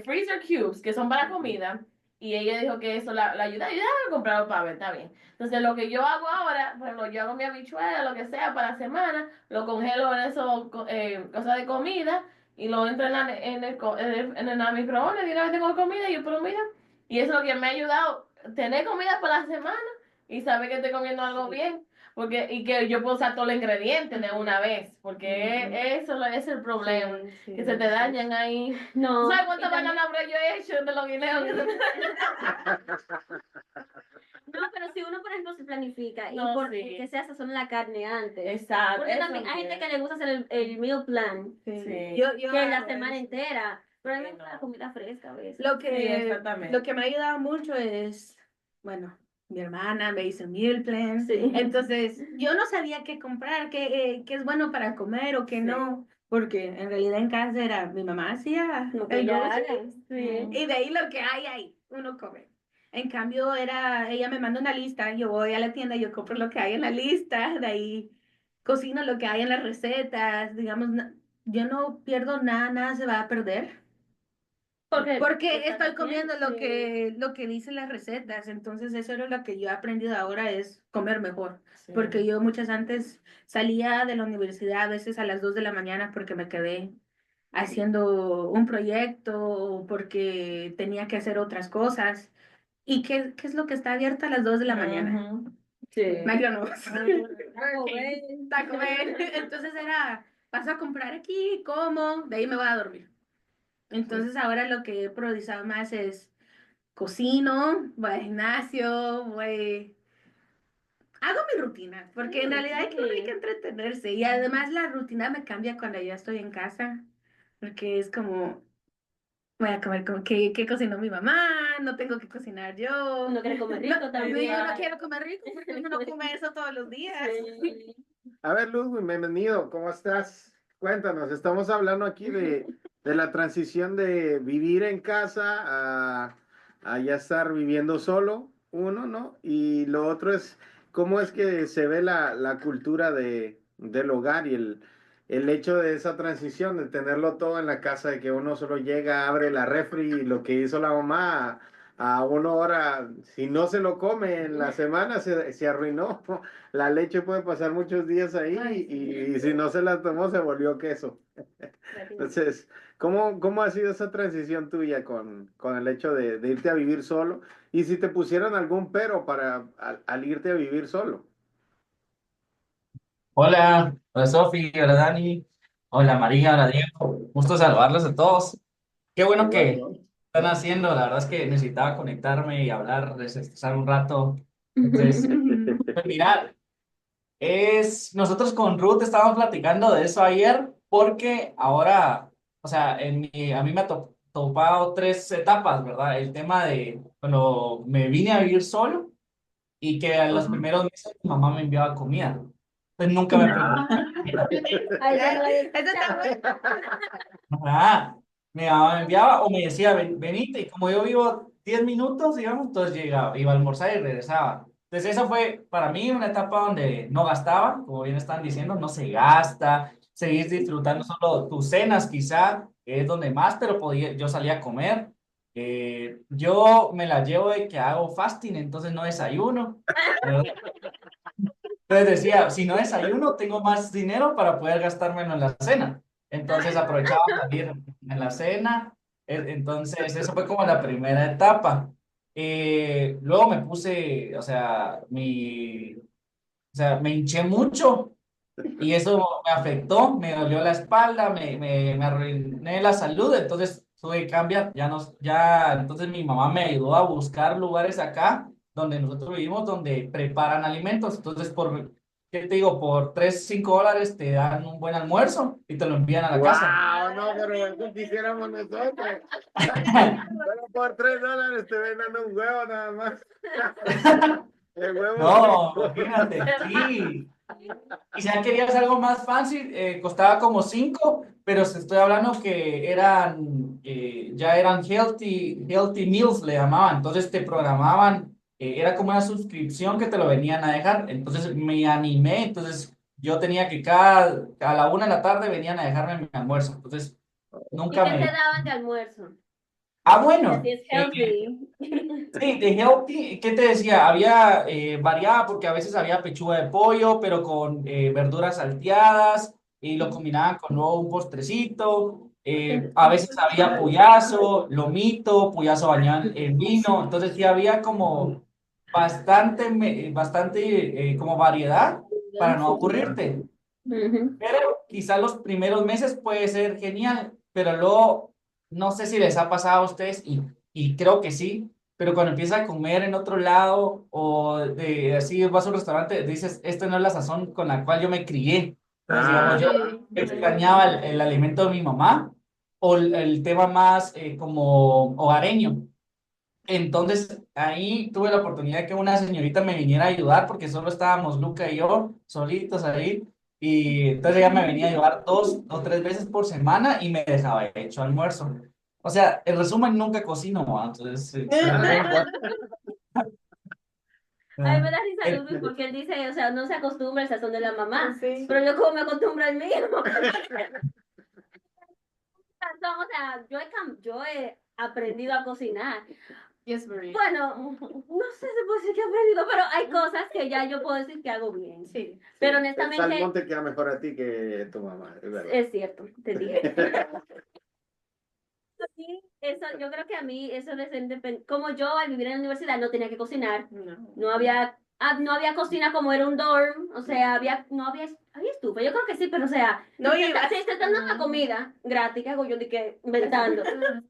freezer cubes que son para comida. Y ella dijo que eso la ayuda. Y yo a comprar para ver, está bien. Entonces, lo que yo hago ahora, por ejemplo, yo hago mi habichuela, lo que sea, para la semana, lo congelo en eso, cosas de comida, y lo entro en el microondas, y una vez tengo comida, y yo, pero mira, y eso es lo que me ha ayudado, tener comida para la semana, y saber que estoy comiendo algo bien, y que yo puedo usar todos los ingredientes de una vez, porque eso es el problema, que se te dañan ahí. No. ¿Tú sabes y cuántas también- bananas yo he hecho de los guineos que se me No, pero si uno, por ejemplo, se planifica No, y por sí. que se hace la carne antes. Exacto, Porque eso también hay gente entiendo. que le gusta hacer el meal plan, Sí. Yo que es la hago semana eso. entera. Pero a mí me Sí, gusta la no. comida fresca a veces. Lo Sí, que, exactamente. lo que me ha ayudado mucho es, bueno, mi hermana me hizo meal plan. Sí. Entonces, yo no sabía qué comprar, qué es bueno para comer o qué Sí. no, porque en realidad en casa era, mi mamá hacía Lo que el ella grocery haga. Sí. y de ahí lo que hay ahí, uno come. En cambio, ella me manda una lista, yo voy a la tienda, yo compro lo que hay en la lista, de ahí cocino lo que hay en las recetas, digamos, yo no pierdo nada, nada se va a perder. Porque estoy comiendo lo que dicen las recetas, entonces eso era lo que yo he aprendido ahora es comer mejor, Sí. porque yo muchas antes salía de la universidad a veces a las 2 de la mañana porque me quedé haciendo un proyecto o porque tenía que hacer otras cosas. ¿Y qué es lo que está abierto a las 2 de la mañana? Ujú. Sí. McDonald's. Taco Ok, Bell. Taco Bell. Entonces era, paso a comprar aquí, como, de ahí me voy a dormir. Entonces ahora lo que he priorizado más es cocino, voy al gimnasio, hago mi rutina, porque en realidad hay que entretenerse y además la rutina me cambia cuando ya estoy en casa, porque es como, voy a comer como que cocinó mi mamá, no tengo que cocinar yo. Uno quiere comer rico No, también. yo no quiero comer rico porque uno no come eso todos los días. Sí. A ver, Ludwig, bienvenido, ¿cómo estás? Cuéntanos, estamos hablando aquí de la transición de vivir en casa a ya estar viviendo solo, uno, ¿no? Y lo otro es cómo es que se ve la cultura del hogar y el hecho de esa transición, de tenerlo todo en la casa, de que uno solo llega, abre la refri y lo que hizo la mamá a una hora, si no se lo come en la semana, se arruinó. La leche puede pasar muchos días ahí Ay, sí. y si no se la tomó se volvió queso. Entonces, ¿cómo ha sido esa transición tuya con el hecho de irte a vivir solo? Y si te pusieron algún pero para al irte a vivir solo. Hola, hola Sofi, hola Dani, hola María, hola Diego, gusto saludarlos a todos. Qué bueno que Igual. están haciendo, la verdad es que necesitaba conectarme y hablar, desestresar un rato. Entonces, pues mira, nosotros con Ruth estábamos platicando de eso ayer porque ahora, o sea, a mí me ha topado tres etapas, ¿verdad? El tema de cuando me vine a vivir solo y que a los Ajá. primeros meses mi mamá me enviaba comida. Entonces nunca me No. pregunté. Ay, ya no hay- Eso está bueno. Ajá. Mi mamá me enviaba o me decía, venite, y como yo vivo 10 minutos, digamos, entonces llegaba, iba a almorzar y regresaba. Entonces esa fue para mí una etapa donde no gastaba, como bien están diciendo, no se gasta, seguís disfrutando solo tus cenas quizá, que es donde más, pero yo salía a comer. Yo me la llevo de que hago fasting, entonces no desayuno. ¿Verdad? Entonces decía, si no desayuno, tengo más dinero para poder gastármelo en la cena. Entonces aprovechaba salir en la cena. Entonces, eso fue como la primera etapa. Luego me puse, me hinché mucho y eso me afectó, me dolió la espalda, me arruiné la salud. Entonces tuve que cambiar. Entonces mi mamá me ayudó a buscar lugares acá donde nosotros vivimos, donde preparan alimentos. Entonces, ¿qué te digo? Por $3, $5 te dan un buen almuerzo y te lo envían a la casa. ¡Wow! No, pero eso quisiéramos nosotros. Pero por $3 te venden un huevo nada más. El huevo No, frito. imagínate, sí. Y si ya querías algo más fancy, costaba como 5, pero se estoy hablando que ya eran healthy meals, le llamaban. Entonces te programaban, era como una suscripción que te lo venían a dejar. Entonces me animé, entonces yo tenía que a la 1 de la tarde venían a dejarme mi almuerzo. Entonces ¿Y nunca qué te me... daban de almuerzo? Que así Bueno. es healthy. Sí, de healthy, ¿qué te decía? Había variada porque a veces había pechuga de pollo, pero con verduras salteadas y lo combinaban con luego un postrecito. A veces había puyazo, lomito, puyazo bañado en vino. Entonces sí había como bastante como variedad para no aburrirte. Ujú. Pero quizá los primeros meses puede ser genial, pero luego no sé si les ha pasado a ustedes y creo que sí, pero cuando empiezas a comer en otro lado o de así vas a un restaurante, dices, esta no es la sazón con la cual yo me crié. Entonces, digamos, Ah, yo Sí. extrañaba el alimento de mi mamá o el tema más como hogareño. Entonces ahí tuve la oportunidad que una señorita me viniera a ayudar porque solo estábamos Luca y yo solitos ahí. Y entonces ella me venía a ayudar 2 o 3 veces por semana y me dejaba hecho almuerzo. O sea, en resumen, nunca cocino, ¿va? Entonces, de vez en cuando. A mí Ah, me da risa eh, Ludwig porque él dice, o sea, no se acostumbra al sazón de la mamá, Sí. pero yo como me acostumbro al mío. O sea, yo he aprendido a cocinar. Yes, Marie. Bueno, no sé si puedo decir que he aprendido, pero hay cosas que ya yo puedo decir que hago bien. Sí. Pero El honestamente, salmón te queda mejor a ti que a tu mamá, es verdad. es cierto, te dije. Sí, eso, yo creo que a mí eso de ser como yo al vivir en la universidad no tenía que cocinar, No. no había cocina como era un dorm, o sea, había estufa, yo creo que sí, pero o sea, No iba. si te están dando la comida gratis, ¿qué hago yo de que inventando?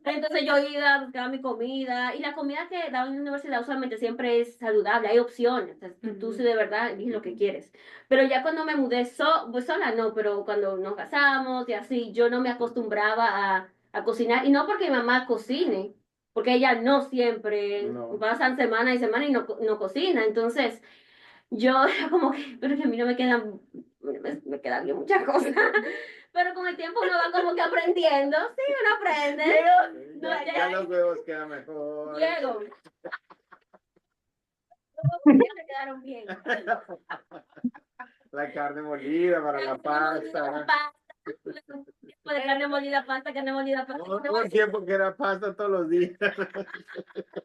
Entonces yo iba, buscaba mi comida, y la comida que daban en la universidad usualmente siempre es saludable, hay opciones, o sea, tú sí de verdad eliges lo que quieres. Pero ya cuando me mudé pues sola no, pero cuando nos casamos y así, yo no me acostumbraba a cocinar, y no porque mi mamá cocine, porque ella no siempre, No. pasan semana y semana y no cocina, entonces yo era como que, pero que a mí no me quedan bien muchas cosas, pero con el tiempo uno va como que aprendiendo, sí, uno aprende. No, Ya los huevos quedan mejor. Diego, los huevos siempre quedaron bien. La carne molida para la pasta. Después de carne molida, pasta, carne molida, pasta. Hubo un tiempo que era pasta todos los días.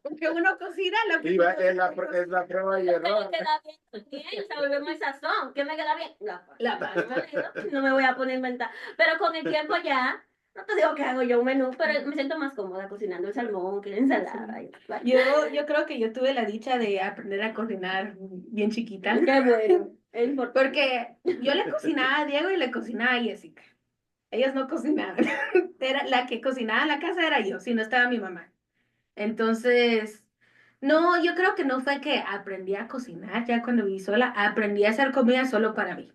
Porque uno cocina lo que Es la prueba y Pero error. queda bien también, sabemos el sazón. ¿Qué me queda bien? La pasta. No me voy a poner a inventar. Pero con el tiempo ya, no te digo que hago yo un menú, pero me siento más cómoda cocinando el salmón que la ensalada. Yo creo que yo tuve la dicha de aprender a cocinar bien chiquita. Qué bueno. Es importante. Porque yo le cocinaba a Diego y le cocinaba a Jessica. Ellas no cocinaban. Era, la que cocinaba en la casa era yo, si no estaba mi mamá. Entonces, no, yo creo que no fue que aprendí a cocinar ya cuando viví sola, aprendí a hacer comida solo para mí.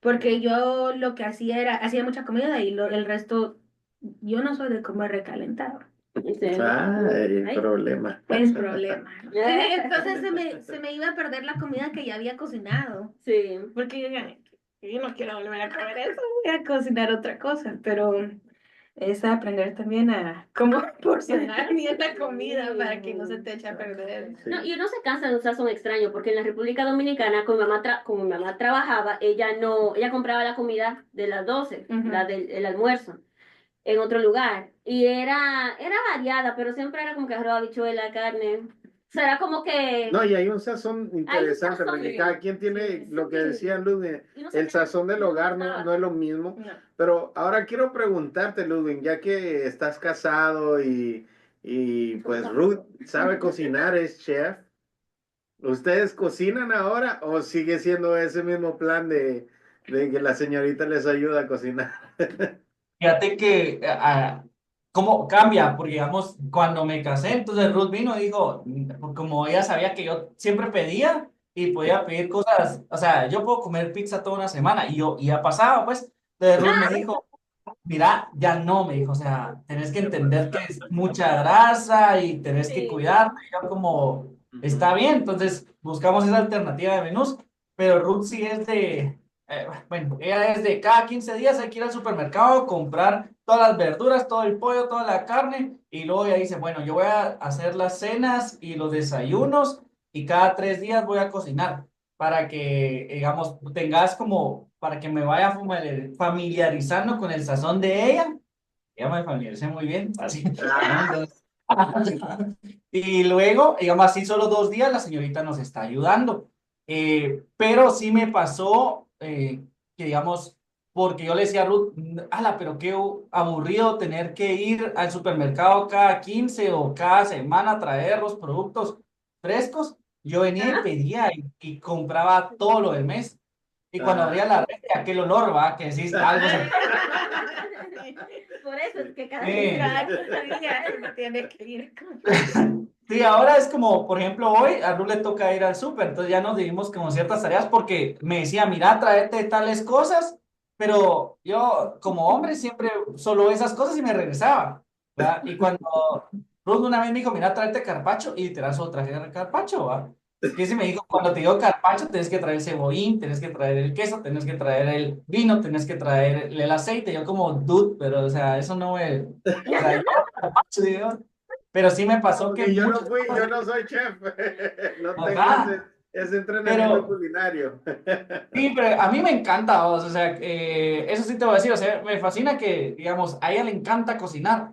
Porque yo lo que hacía era, hacía mucha comida y el resto, yo no soy de comer recalentado. El Ay. problema. Es problema. Entonces se me iba a perder la comida que ya había cocinado. Sí. Porque yo no quiero volver a comer eso, voy a cocinar otra cosa. Pero es aprender también a cómo porcionar bien la comida para que no se te eche a perder. No, y uno se cansa de un sazón extraño, porque en la República Dominicana, como mi mamá trabajaba, ella compraba la comida de las 12, Ujú. la del el almuerzo, en otro lugar. Y era variada, pero siempre era como que arroz, habichuela, carne. O sea, era como que No, y hay un sazón interesante, sazón, porque sí. cada quien tiene Sí, lo que sí. decía Ludwig, Y no sé el qué- sazón del no hogar gustaba. no es lo mismo. No. Pero ahora quiero preguntarte, Ludwig, ya que estás casado y pues Ruth sabe cocinar, es chef, ¿ustedes cocinan ahora o sigue siendo ese mismo plan de que la señorita les ayuda a cocinar? Fíjate que cómo cambia, porque digamos, cuando me casé, entonces Ruth vino y dijo, como ella sabía que yo siempre pedía y podía pedir cosas, o sea, yo puedo comer pizza toda una semana y ya pasaba, pues, entonces Ruth me dijo, mira, ya no, me dijo, o sea, tenés que entender que es mucha grasa y tenés que Sí. cuidarte, y yo como, está bien, entonces buscamos esa alternativa de menús, pero Ruth sí es bueno, ella es de cada 15 días hay que ir al supermercado, comprar todas las verduras, todo el pollo, toda la carne, y luego ella dice, bueno, yo voy a hacer las cenas y los desayunos, y cada 3 días voy a cocinar, para que, digamos, tengas como, para que me vaya familiarizando con el sazón de ella. Ya me familiaricé muy bien, así. ¿No? Entonces, y luego, digamos así, solo 2 días la señorita nos está ayudando. Pero sí me pasó que, digamos, porque yo le decía a Ruth, ala, pero qué aburrido tener que ir al supermercado cada 15 o cada semana a traer los productos frescos. Yo venía y pedía y compraba todo lo del mes. Y cuando abría la red, aquel olor, va, que decís algo se... Por eso es que cada Sí. vez Cada día uno tiene que ir. Sí, ahora es como, por ejemplo, hoy a Ru le toca ir al súper, entonces ya nos dimos como ciertas tareas porque me decía, mira, tráete tales cosas, pero yo como hombre siempre solo esas cosas y me regresaba, ¿verdad? Y cuando Ruth una vez me dijo, mira, tráete carpacho, y literal solo traje carpacho, ¿va? Que sí me dijo, cuando te digo carpacho, tienes que traer el cebollín, tienes que traer el queso, tienes que traer el vino, tienes que traer el aceite, yo como, dude, pero, o sea, eso no es, o sea, yo, carpaccio, digo, pero sí me pasó que Y yo muchas yo cosas, no soy chef, no tengo ajá, ese entrenamiento pero culinario. sí, pero a mí me encanta, o sea, eso sí te voy a decir, o sea, me fascina que, digamos, a ella le encanta cocinar,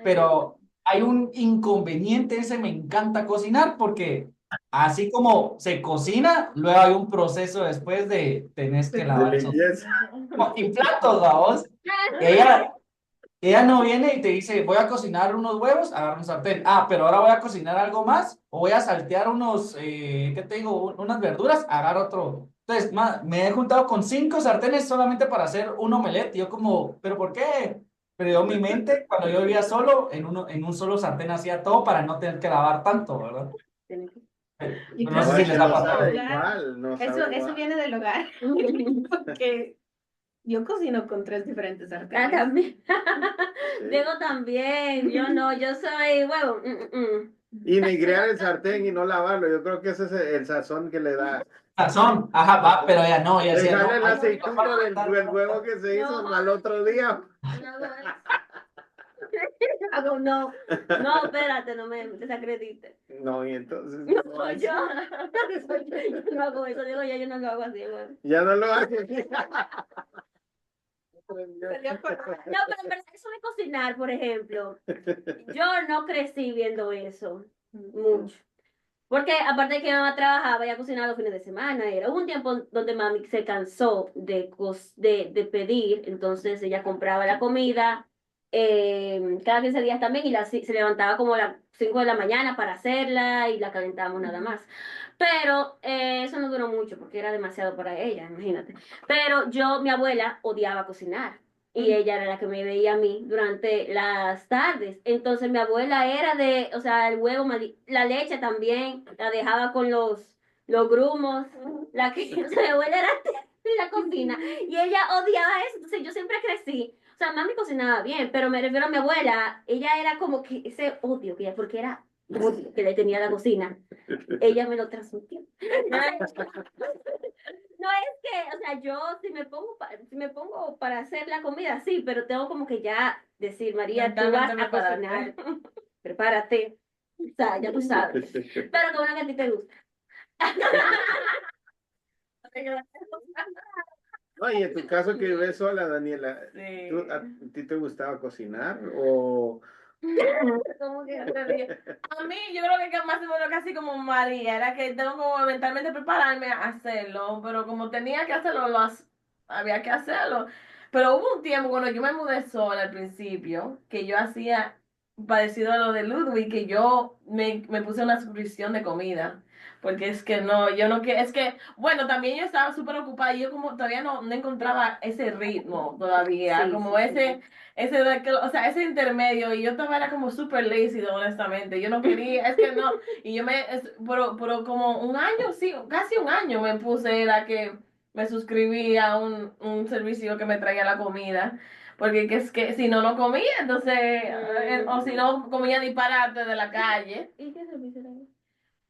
pero hay un inconveniente, ese me encanta cocinar porque así como se cocina, luego hay un proceso después de tenés que De lavar esos limpieza. y platos, vamos. Ella no viene y te dice, voy a cocinar unos huevos, agarra un sartén. Ah, pero ahora voy a cocinar algo más o voy a saltear unos, ¿qué tengo? Unas verduras, agarra otro. Entonces, me he juntado con 5 sartenes solamente para hacer un omelette. Y yo como, ¿pero por qué? Pero yo mi mente, cuando yo vivía solo, en un solo sartén hacía todo para no tener que lavar tanto, ¿verdad? Y Pero no creo sé No, si es que que les ha no el pasado. sabe hogar, igual, no eso, sabe eso igual. viene del hogar, porque yo cocino con 3 diferentes Ah, sartenes. también. Sí. Diego también. Yo no, yo soy huevo. Y negrear el sartén y no lavarlo, yo creo que ese es el sazón que le da. Razón, ajá, va, pero ella no, ella decía, no, Dejarle el hay que aceitito del huevo que se hizo No, al otro día. no hago eso. Hago no. No, espérate, no me desacredites. No, y entonces No no soy hace. yo. Yo no hago eso. Digo, ya yo no lo hago así, güey. Ya no lo hace. Salió con- No, pero en verdad, eso de cocinar, por ejemplo, yo no crecí viendo eso mucho. Porque aparte de que mi mamá trabajaba, ella cocinaba los fines de semana. Hubo un tiempo donde mami se cansó de pedir, entonces ella compraba la comida cada 15 días también y se levantaba como a las 5 de la mañana para hacerla y la calentábamos nada más. Pero eso no duró mucho porque era demasiado para ella, imagínate. Pero mi abuela odiaba cocinar. Y ella era la que me veía a mí durante las tardes. Entonces mi abuela era o sea, el huevo, la leche también, la dejaba con los grumos, o sea, mi abuela era de la cocina y ella odiaba eso. Entonces yo siempre crecí. O sea, mami cocinaba bien, pero me refiero a mi abuela, ella era como que ese odio que ella, porque era odio que le tenía a la cocina. Ella me lo transmitió. No es que, o sea, yo si me pongo para hacer la comida, sí, pero tengo como que ya decir, María, tú vas Mentalmente a cocinar, prepárate, o sea, ya tú sabes. Pero que bueno que a ti te gusta. No, y en tu caso que vives sola, Daniela, Sí. ¿a ti te gustaba cocinar o Como que A mí, yo creo que más o menos casi como María, era que tengo como mentalmente prepararme a hacerlo, pero como tenía que hacerlo, había que hacerlo. Pero hubo un tiempo cuando yo me mudé sola al principio, que yo hacía parecido a lo de Ludwig, que yo me puse una suscripción de comida. Porque es que no, yo no que, es que, bueno, también yo estaba súper ocupada y yo como todavía no encontraba ese ritmo todavía, sí, como sí, ese, sí. o sea, ese intermedio, y yo estaba era como súper lazy, honestamente, yo no quería, es que no, y pero como un año, sí, casi un año me puse, era que me suscribí a un servicio que me traía la comida, porque que es que si no, no comía, entonces, o si no, comía disparate de la calle. ¿Y qué servicio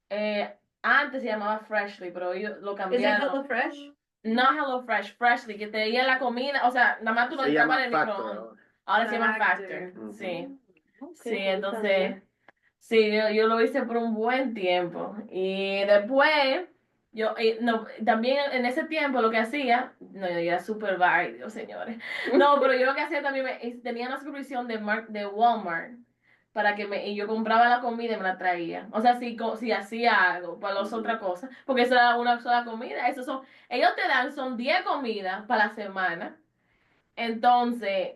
era? Antes se llamaba Freshly, pero ellos lo ¿Es el cambiaron. HelloFresh? No HelloFresh, Freshly, que te traía la comida, o sea, nada más tú lo se entrabas llama en el Factor microondas. ahora? Ahora se llama Factor. Factor, Ujú. sí. Ok, Sí, no sabía. entonces, sí, yo lo hice por un buen tiempo. Y después, no, también en ese tiempo lo que hacía, no, yo era súper vaga, Dios señores. No, pero yo lo que hacía también, tenía una suscripción de Walmart y yo compraba la comida y me la traía. O sea, si hacía algo para las otras cosas, porque eso era una sola comida. Ellos te dan, son 10 comidas para la semana. Entonces,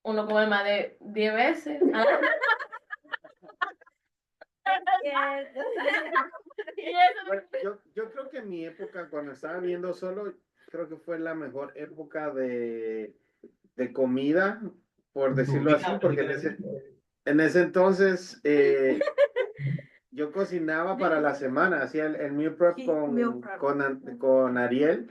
uno come más de 10 veces. Y eso, Bueno, yo creo que mi época, cuando estaba viviendo solo, creo que fue la mejor época de comida, por Tu decirlo así, vida, porque en ese entonces yo cocinaba para la semana, hacía el meal prep Meal prep. con Ariel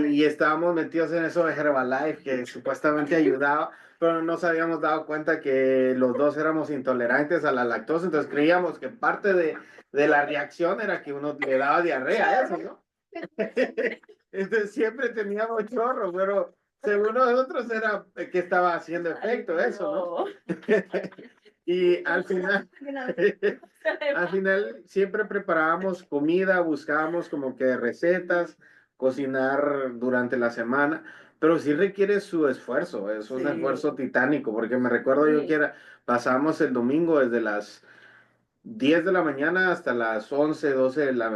y estábamos metidos en eso de Herbalife que supuestamente ayudaba, pero no nos habíamos dado cuenta que los dos éramos intolerantes a la lactosa, entonces creíamos que parte de la reacción era que uno le daba diarrea a eso, ¿no? Entonces siempre teníamos chorro, pero según nosotros era que estaba haciendo efecto eso, ¿no? Y al final siempre preparábamos comida, buscábamos como que recetas, cocinar durante la semana, pero sí requiere su esfuerzo, es un Sí. esfuerzo titánico, porque me recuerdo yo que era pasábamos el domingo desde las 10 de la mañana hasta las 11 12 la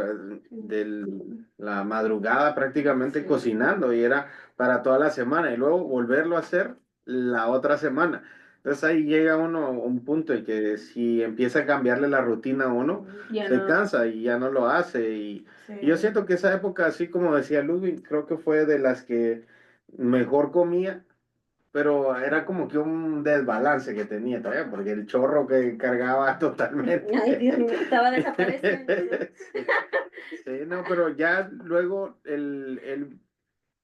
madrugada prácticamente Sí. cocinando y era para toda la semana y luego volverlo a hacer la otra semana. Entonces ahí llega uno a un punto en que si empieza a cambiarle la rutina a uno, Ya se no. cansa y ya no lo hace. Y yo Sí. siento que esa época, así como decía Ludwig, creo que fue de las que mejor comía, pero era como que un desbalance que tenía todavía, porque el chorro que cargaba Ay, Dios mío, totalmente. estaba desapareciendo. Sí, sí, no, pero ya luego el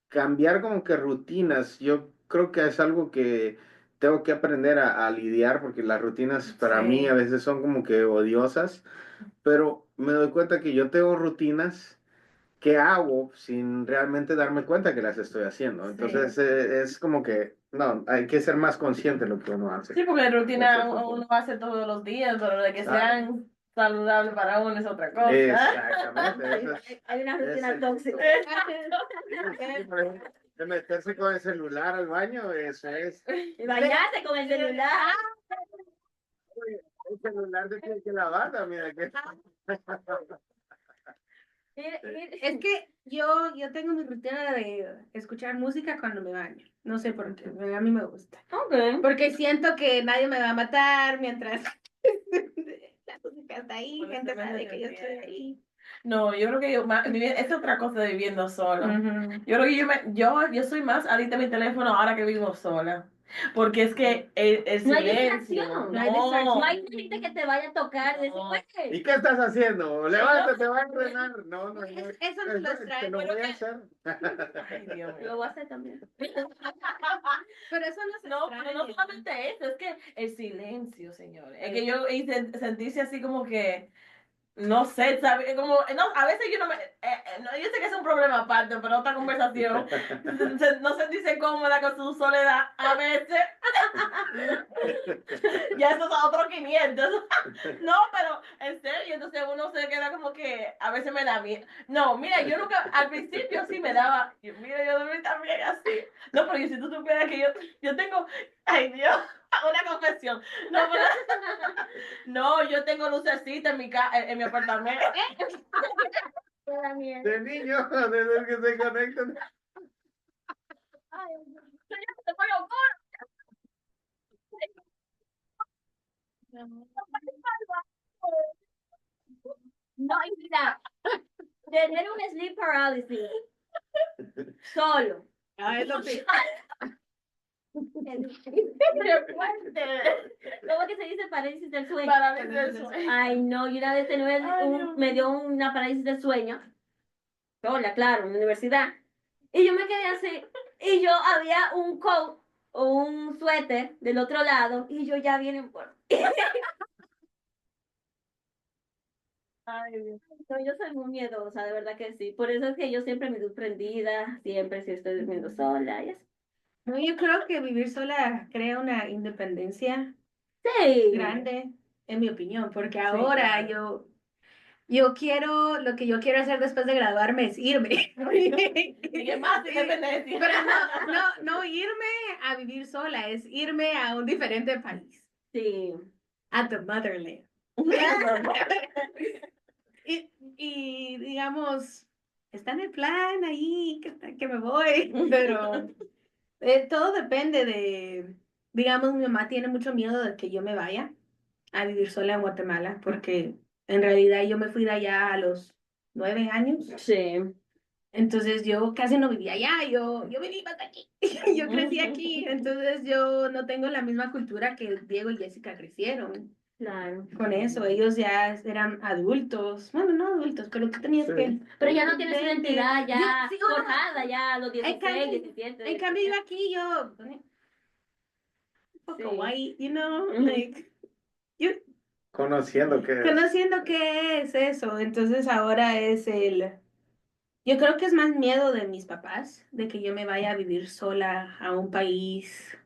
cambiar como que rutinas, yo creo que es algo que tengo que aprender a lidiar, porque las rutinas para mí a Sí. veces son como que odiosas, pero me doy cuenta que yo tengo rutinas que hago sin realmente darme cuenta que las estoy haciendo. Entonces es como que, no, hay que ser más consciente de lo que uno hace. Sí, porque la De rutina cierto punto. uno hace todos los días, pero de que Claro. sean saludables para uno es otra cosa. Exactamente. Hay una ese rutina es el tóxica. punto. Sí, por ejemplo, de meterse con el celular al baño, eso es. Y bañarse con el celular. El celular se tiene que lavar también. Es que yo tengo mi rutina de escuchar música cuando me baño. No sé por qué, a mí me gusta. Ok. Porque siento que nadie me va a matar mientras la música está ahí, gente sabe que yo estoy ahí. No, yo creo que es otra cosa de viviendo sola. Ujú. Yo creo que yo soy más adicta a mi teléfono ahora que vivo sola. Porque es que el No hay silencio. distracción. No hay distracción. No hay gente que te vaya a tocar y decir, No. "Oye". ¿Y qué estás haciendo? Levántate, va a entrenar. No, no, no. Eso nos lo extrae, Te lo pero voy a hacer. Ay, Dios mío. Lo voy a hacer también. Pero eso nos No, pero no extraña. solamente eso, es que el silencio, señores. Es que yo hice sentirse así como que, no sé, ¿sabe? Como, no, a veces yo no me, no, yo sé que es un problema aparte, pero otra conversación, no sentirse cómoda con su soledad, a veces, ya eso es otro 500. No, pero en serio, entonces uno se queda como que a veces me da miedo. No, mira, yo nunca, al principio sí me daba, mira, yo dormí también así. No, pero si tú supieras que yo tengo, ay Dios, una confesión. No, pero, no, yo tengo lucecita en mi apartamento. Me da miedo. De niño, desde el que se conectan. Ay, Te voy a no, y mira, tener un sleep paralysis solo. Ah, es lo que... Qué fuerte. ¿Cómo que se dice parálisis del sueño? Parálisis del sueño. Ay, no, yo una vez Ay, Dios me dio una parálisis del sueño, sola, claro, en la universidad. Y yo me quedé así, y yo había un coat o un suéter del otro lado, y yo ya vienen por... Ay, Dios. No, yo soy muy miedosa, de verdad que sí. Por eso es que yo siempre me doy prendida, siempre si estoy durmiendo sola y así. No, yo creo que vivir sola crea una independencia Sí. grande, en mi opinión, porque Sí, ahora claro. yo quiero, lo que yo quiero hacer después de graduarme es irme. Sigue más independencia. Pero no irme a vivir sola, es irme a un diferente país, Sí. a the motherland. Y digamos, está en el plan ahí que me voy, pero todo depende de, digamos, mi mamá tiene mucho miedo de que yo me vaya a vivir sola en Guatemala, porque en realidad yo me fui de allá a los 9 años. Sí. Entonces yo casi no vivía allá, yo viví más aquí, yo crecí aquí, entonces yo no tengo la misma cultura que Diego y Jessica crecieron Claro. con eso, ellos ya eran adultos, bueno, no adultos, pero tú tenías Sí. que... Pero ya no tienes una 20. identidad ya Sí, uno- forjada, ya a los En 16, cambio, 17. en cambio yo aquí, yo, un poco Sí. white, you know, Ujú. like, yo, Conociendo qué es. conociendo qué es eso, entonces ahora es yo creo que es más miedo de mis papás, de que yo me vaya a vivir sola a un país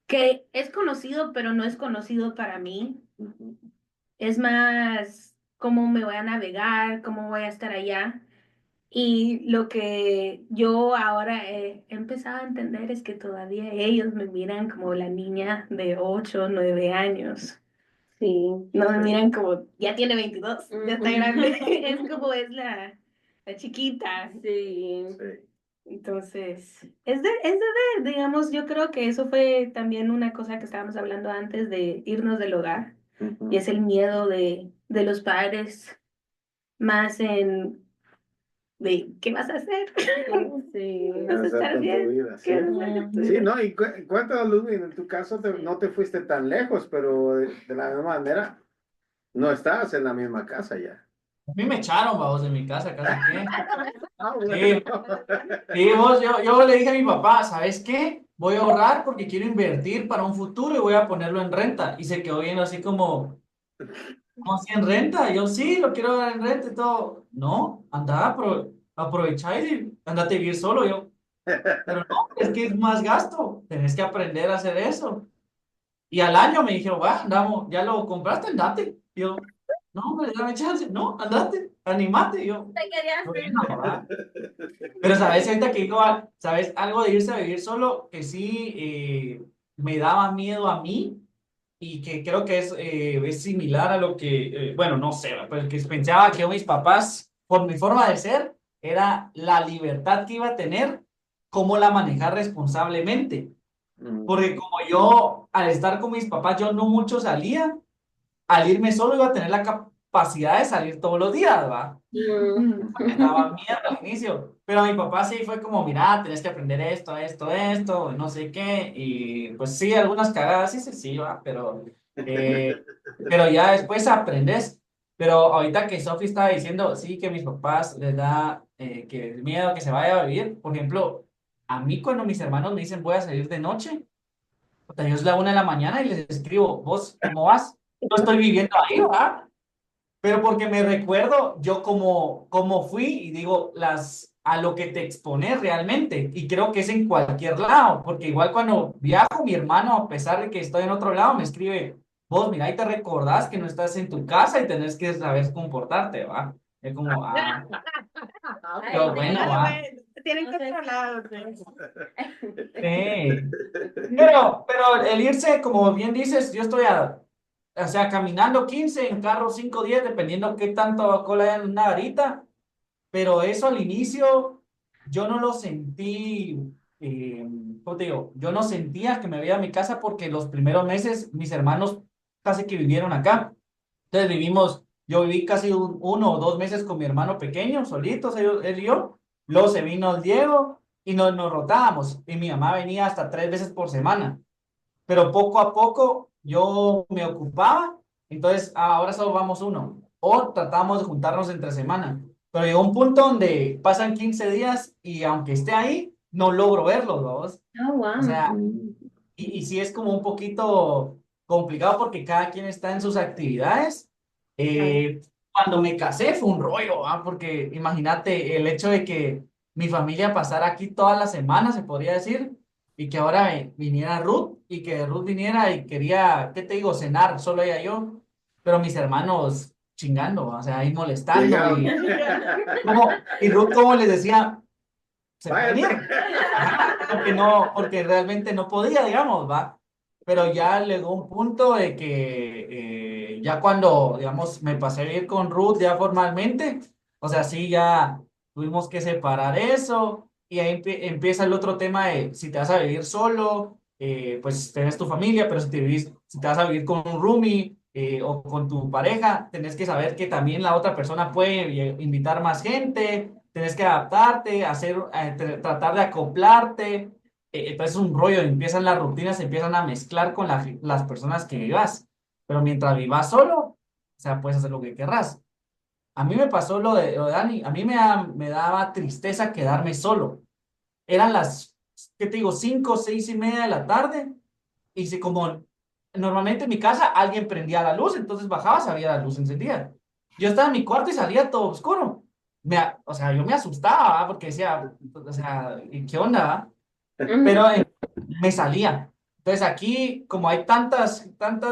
que es conocido, pero no es conocido para mí. Es más cómo me voy a navegar, cómo voy a estar allá. Y lo que yo ahora he empezado a entender es que todavía ellos me miran como la niña de 8 9 años. Sí. No me miran como, ya tiene 22, ya está Ujú. grande. Es como es la chiquita. Sí. Sí. Entonces, es de ver, digamos, yo creo que eso fue también una cosa que estábamos hablando antes de irnos del hogar. Y Ujú. es el miedo de los padres, más en de qué vas a hacer. Sí. ¿Qué Vas vas a a hacer estar con tu bien. vida? ¿Qué Sí. vas a hacer con tu Sí, vida? no, y cuéntanos, Ludwig, en tu caso no te fuiste tan lejos, pero de la misma manera no estás en la misma casa ya. A mí me echaron, vamos, de mi casa, casi que. Ah, Sí, bueno. sí, yo le dije a mi papá, ¿sabes qué? Voy a ahorrar porque quiero invertir para un futuro y voy a ponerlo en renta. Y se quedó viendo así como, ¿cómo así en renta? Y yo sí, lo quiero dar en renta y todo. No, anda, aprovechá y andate a vivir solo. Yo, pero no, es que es más gasto. Tenés que aprender a hacer eso. Y al año me dijeron, va, andamos, ya lo compraste, andate. Y yo, no, hombre, dame chance. No, andate, animate. Y yo, Te quería bueno, hacer. va. Pero sabes, ahorita que digo, sabes, algo de irse a vivir solo, que sí me daba miedo a mí y que creo que es similar a lo que, bueno, no sé, pero que pensaba que yo, mis papás, por mi forma de ser, era la libertad que iba a tener, cómo la manejar responsablemente. Porque como yo, al estar con mis papás, yo no mucho salía, al irme solo iba a tener la capacidad de salir todos los días, ¿va? Me daba miedo al inicio, pero mi papá sí fue como, mira, tenés que aprender esto, esto, esto, no sé qué, y pues sí, algunas cagadas sí, sí, sí, va, eh, pero ya después aprendes. Pero ahorita que Sophie estaba diciendo, sí, que mis papás les da que el miedo que se vaya a vivir, por ejemplo, a mí cuando mis hermanos me dicen voy a salir de noche, puta, yo es la 1 de la mañana y les escribo, vos, ¿cómo vas? No estoy viviendo ahí, ¿va? Pero porque me recuerdo yo como fui y digo a lo que te expones realmente. Y creo que es en cualquier lado, porque igual cuando viajo, mi hermano, a pesar de que estoy en otro lado, me escribe, vos, mira, y te recordás que no estás en tu casa y tenés que saber comportarte, ¿va? Es como, Ay, yo, bueno, sí. va. Tienen No sé. controlado. Sí. Pero el irse, como bien dices, yo estoy o sea, caminando 15 en carro 5 10 dependiendo qué tanto cola hay en una garita. Pero eso al inicio yo no lo sentí, ¿cómo te digo? Yo no sentía que me veía a mi casa porque los primeros meses mis hermanos casi que vivieron acá. Entonces yo viví casi 1 o 2 meses con mi hermano pequeño, solitos, él y yo. Luego se vino el Diego y nos rotábamos. Y mi mamá venía hasta 3 veces por semana. Pero poco a poco yo me ocupaba, entonces ahora solo vamos uno. O tratamos de juntarnos entre semana. Pero llegó un punto donde pasan 15 días y aunque esté ahí, no logro verlos, ¿vos? Oh, O wow. sea, y sí es como un poquito complicado porque cada quien está en sus actividades. Cuando me casé fue un rollo, ¿va? Porque imagínate el hecho de que mi familia pasara aquí toda la semana, se podría decir, y que ahora viniera Ruth y que Ruth viniera y quería, ¿qué te digo? Cenar, solo ella y yo, pero mis hermanos chingando, o sea, ahí molestando Llegado. y Ruth como les decía, se pueden Váyase. ir. Ajá, porque no, porque realmente no podía, digamos, va. Pero ya llegó un punto de que ya cuando, digamos, me pasé a vivir con Ruth ya formalmente, o sea, sí, ya tuvimos que separar eso y ahí empieza el otro tema de si te vas a vivir solo, pues tenés tu familia, pero si te vas a vivir con un roomie o con tu pareja, tenés que saber que también la otra persona puede invitar más gente, tenés que adaptarte, tratar de acoplarte. Entonces es un rollo, empiezan las rutinas, se empiezan a mezclar con las personas que vivas. Pero mientras vivas solo, o sea, puedes hacer lo que querrás. A mí me pasó lo de Dani, a mí me daba tristeza quedarme solo. Eran ¿qué te digo? 5, 6:30 de la tarde. Y si como normalmente en mi casa alguien prendía la luz, entonces bajaba, había la luz encendida. Yo estaba en mi cuarto y salía todo oscuro. O sea, yo me asustaba, ¿va? Porque decía, o sea, ¿y qué onda? ¿Va? Ujú. Pero me salía. Entonces aquí, como hay tantas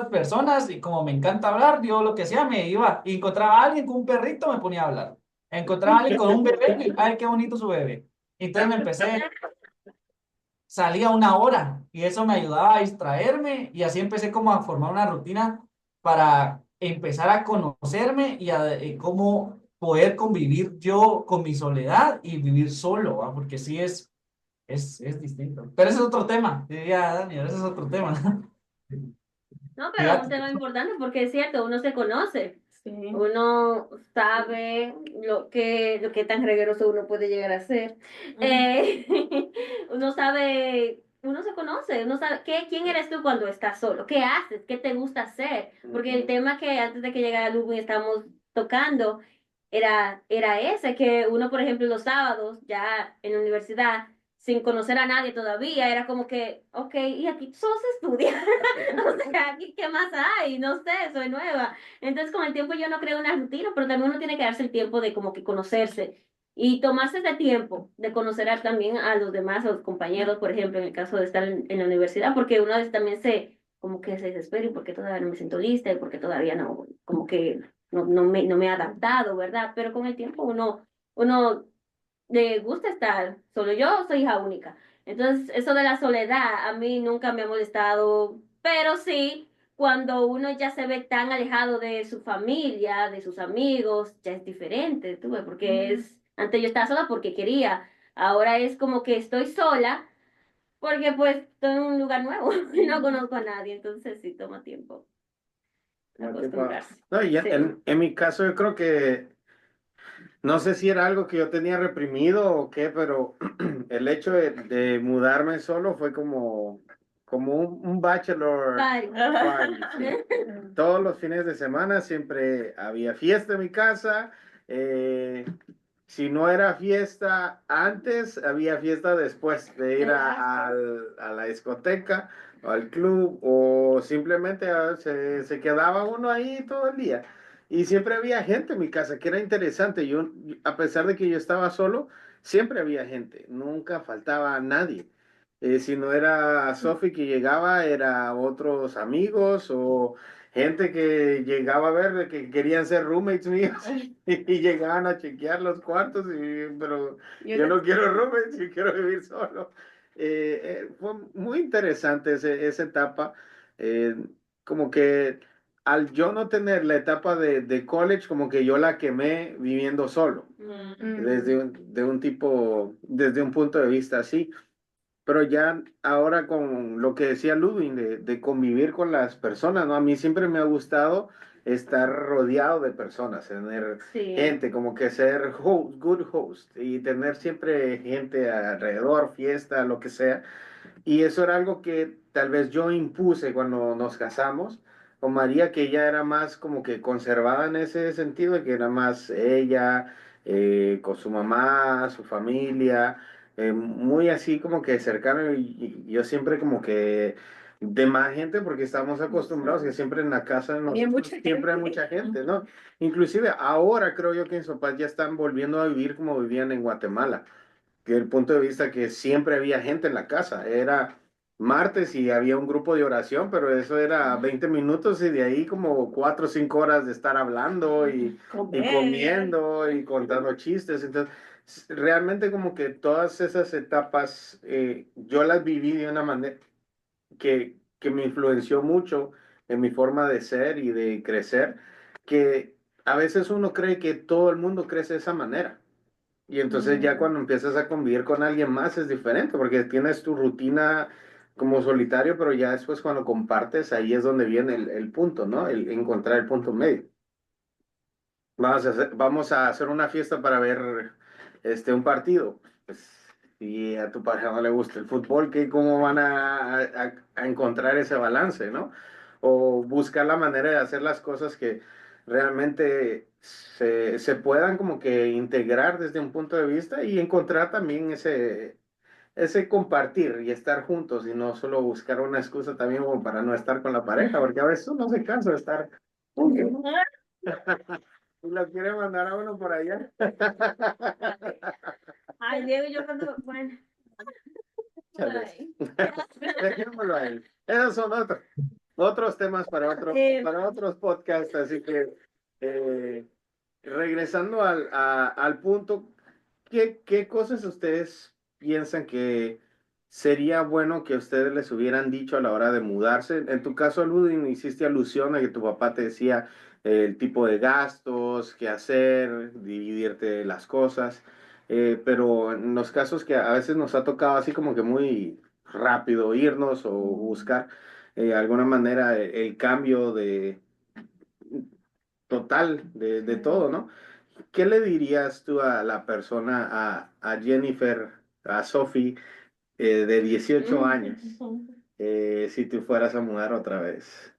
personas y como me encanta hablar, yo lo que hacía me iba y encontraba a alguien con un perrito, me ponía a hablar. Encontraba a alguien con un bebé y, ay, qué bonito su bebé. Entonces me empecé, salía 1 hora y eso me ayudaba a distraerme y así empecé como a formar una rutina para empezar a conocerme y a cómo poder convivir yo con mi soledad y vivir solo, ¿va? Porque sí es distinto. Pero ese es otro tema, diría Daniel, ese es otro tema. No, pero es un Fíjate. tema importante porque es cierto, uno se conoce, Sí. uno sabe lo que tan regueroso uno puede llegar a ser. Eh, uno sabe, uno se conoce, uno sabe quién eres tú cuando estás solo, qué haces, qué te gusta hacer. Porque el tema que antes de que llegara Ludwig estábamos tocando era ese, que uno, por ejemplo, los sábados, ya en la universidad, sin conocer a nadie todavía, era como que, ok, y aquí sos estudiar, o sea, aquí qué más hay, no sé, soy nueva. Entonces, con el tiempo yo no creo una rutina, pero también uno tiene que darse el tiempo de como que conocerse y tomarse ese tiempo de conocer también a los demás, a los compañeros, por ejemplo, en el caso de estar en la universidad, porque uno a veces también como que se desespera, y porque todavía no me siento lista, y porque todavía no, como que no me he adaptado, ¿verdad? Pero con el tiempo uno le gusta estar solo. Yo soy hija única. Entonces, eso de la soledad a mí nunca me ha molestado, pero sí, cuando uno ya se ve tan alejado de su familia, de sus amigos, ya es diferente, tú ves, porque antes yo estaba sola porque quería, ahora es como que estoy sola porque pues estoy en un lugar nuevo y no conozco a nadie, entonces sí toma tiempo acostumbrarse. No, y Sí. en mi caso yo creo que no sé si era algo que yo tenía reprimido o qué, pero el hecho de mudarme solo fue como un bachelor Bye. party, sí. Todos los fines de semana siempre había fiesta en mi casa. eh, si no era fiesta antes, había fiesta después de ir a la discoteca o al club o simplemente se quedaba uno ahí todo el día. Y siempre había gente en mi casa, que era interesante. Yo, a pesar de que yo estaba solo, siempre había gente, nunca faltaba nadie. Si no era Sophie que llegaba, era otros amigos o gente que llegaba a ver de que querían ser roommates míos y llegaban a chequear los cuartos, pero yo no quiero roommates, yo quiero vivir solo. Fue muy interesante esa etapa, eh, como que al yo no tener la etapa de college, como que yo la quemé viviendo solo, desde un punto de vista así. Pero ya ahora con lo que decía Ludwig, de convivir con las personas, ¿no? A mí siempre me ha gustado estar rodeado de personas, tener Sí. gente, como que ser host, good host, y tener siempre gente alrededor, fiesta, lo que sea. Y eso era algo que tal vez yo impuse cuando nos casamos con María, que ella era más como que conservada en ese sentido, que era más ella, con su mamá, su familia, muy así como que cercano y yo siempre como que de más gente porque estamos acostumbrados que siempre en la casa de Había nosotros mucha siempre hay gente. mucha gente, ¿no? Inclusive ahora creo yo que en papás ya están volviendo a vivir como vivían en Guatemala, que el punto de vista que siempre había gente en la casa. Era martes y había un grupo de oración, pero eso era 20 minutos y de ahí como 4 o 5 horas de estar hablando y comiendo y contando chistes. Entonces, realmente como que todas esas etapas yo las viví de una manera que me influenció mucho en mi forma de ser y de crecer, que a veces uno cree que todo el mundo crece de esa manera. Y entonces ya cuando empiezas a convivir con alguien más es diferente, porque tienes tu rutina como solitario, pero ya después cuando compartes, ahí es donde viene el punto, ¿no? El encontrar el punto medio. Vamos a hacer una fiesta para ver un partido. Pues, si a tu pareja no le gusta el fútbol, ¿cómo van a encontrar ese balance, ¿no? O buscar la manera de hacer las cosas que realmente se puedan como que integrar desde un punto de vista y encontrar también ese compartir y estar juntos y no solo buscar una excusa también como para no estar con la pareja, porque a veces uno se cansa de estar juntos. Y lo quiere mandar a uno por allá. Ay, Diego, yo cuando, bueno, Tal por vez. ahí. Dejémoslo a él. Esos son otros temas para Eh, otros podcasts, así que regresando al punto, ¿qué cosas ustedes piensan que sería bueno que ustedes les hubieran dicho a la hora de mudarse? En tu caso, Ludwig, hiciste alusión a que tu papá te decía el tipo de gastos, qué hacer, dividirte las cosas, pero en los casos que a veces nos ha tocado así como que muy rápido irnos o buscar alguna manera el cambio de total de todo, ¿no? ¿Qué le dirías tú a la persona, a Jennifer, a Sophie, de 18 años, si tú fueras a mudar otra vez?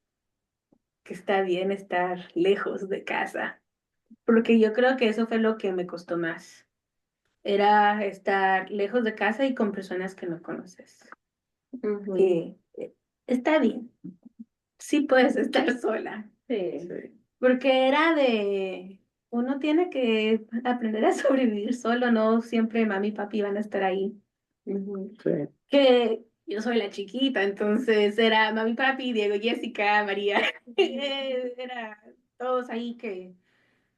Que está bien estar lejos de casa, porque yo creo que eso fue lo que me costó más. Era estar lejos de casa y con personas que no conoces. Ujú. Que está bien, sí puedes estar sola, Sí. Sí, porque era de, uno tiene que aprender a sobrevivir solo, no siempre mami y papi van a estar ahí. Ujú. sí. Que yo soy la chiquita, entonces era mami, papi, Diego, Jessica, María, era todos ahí que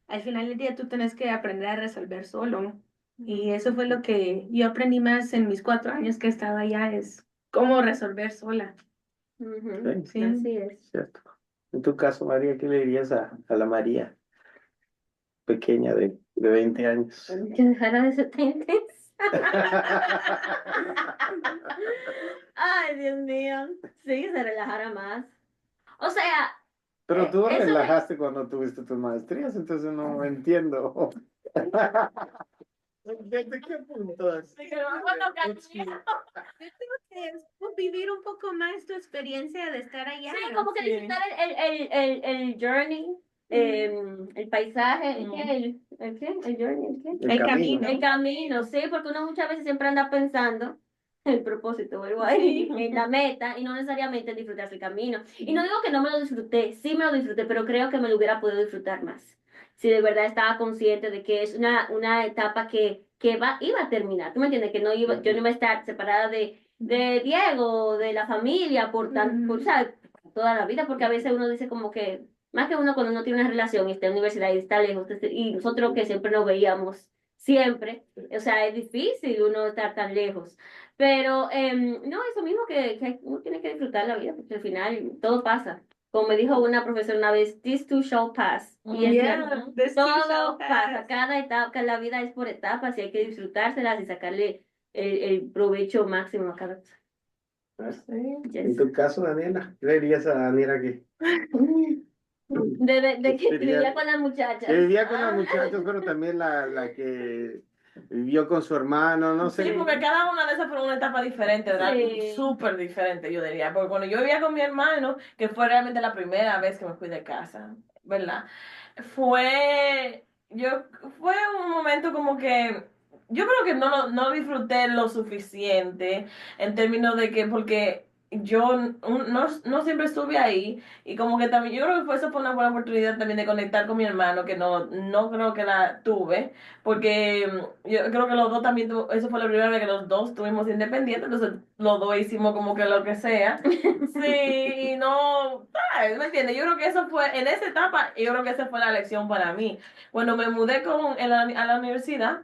al final del día tú tienes que aprender a resolver solo. Y eso fue lo que yo aprendí más en mis 4 años que he estado allá, es cómo resolver sola. Ujú. Sí, Así Sí. es. cierto. En tu caso, María, ¿qué le dirías a la María pequeña de 20 años? Que dejara de ser tan intensa. Ay, Dios mío. Sí, que se relajara más. O sea, Pero tú eso fue. relajaste cuando tuviste tus maestrías, entonces no entiendo. ¿Desde qué punto? Sí, que no, cuando Sí. cambié. Yo creo que es vivir un poco más tu experiencia de estar allá. Sí, como que Sí. disfrutar el journey, el paisaje, ¿el qué? Mm. ¿El qué? ¿El journey? ¿El qué? El El camino. El camino. camino, sí, porque uno muchas veces siempre anda pensando el propósito, vuelvo ahí, Sí. en la meta y no necesariamente en disfrutarse el camino. Y no digo que no me lo disfruté, sí me lo disfruté, pero creo que me lo hubiera podido disfrutar más. Si de verdad estaba consciente de que es una etapa iba a terminar. ¿Tú me entiendes? Que no iba, yo no iba a estar separada de Diego, de la familia, ¿sabes? Toda la vida, porque a veces uno dice como que, más que uno cuando uno tiene una relación y está en la universidad y está lejos, y nosotros que siempre nos veíamos siempre, o sea, es difícil uno estar tan lejos. Pero no, eso mismo que uno tiene que disfrutar la vida, porque al final todo pasa. Como me dijo una profesora una vez, this too shall pass. Y es Yeah, cierto, this too shall todo pasa, pass. cada etapa, la vida es por etapas y hay que disfrutárselas y sacarle el provecho máximo a cada cosa. Sí. En Yes. tu caso, Daniela, ¿qué le dirías a Daniela De que vivía con las que muchachas. vivía con las Ah. muchachas, pero también la que vivió con su hermano, no Sí, sé? porque cada una de esas fue una etapa diferente, ¿verdad? Sí. Súper diferente, yo diría. Porque cuando yo vivía con mi hermano, que fue realmente la primera vez que me fui de casa, ¿verdad? Fue, yo, fue un momento como que, yo creo que no disfruté lo suficiente en términos de que, porque yo no siempre estuve ahí y como que también, yo creo que eso fue una buena oportunidad también de conectar con mi hermano, que no creo que la tuve. Porque yo creo que los dos también, eso fue la primera vez que los dos estuvimos independientes, entonces los dos hicimos como que lo que sea. Sí, y no, ¿me entiendes? Yo creo que eso fue, en esa etapa, yo creo que esa fue la lección para mí. Cuando me mudé a la universidad,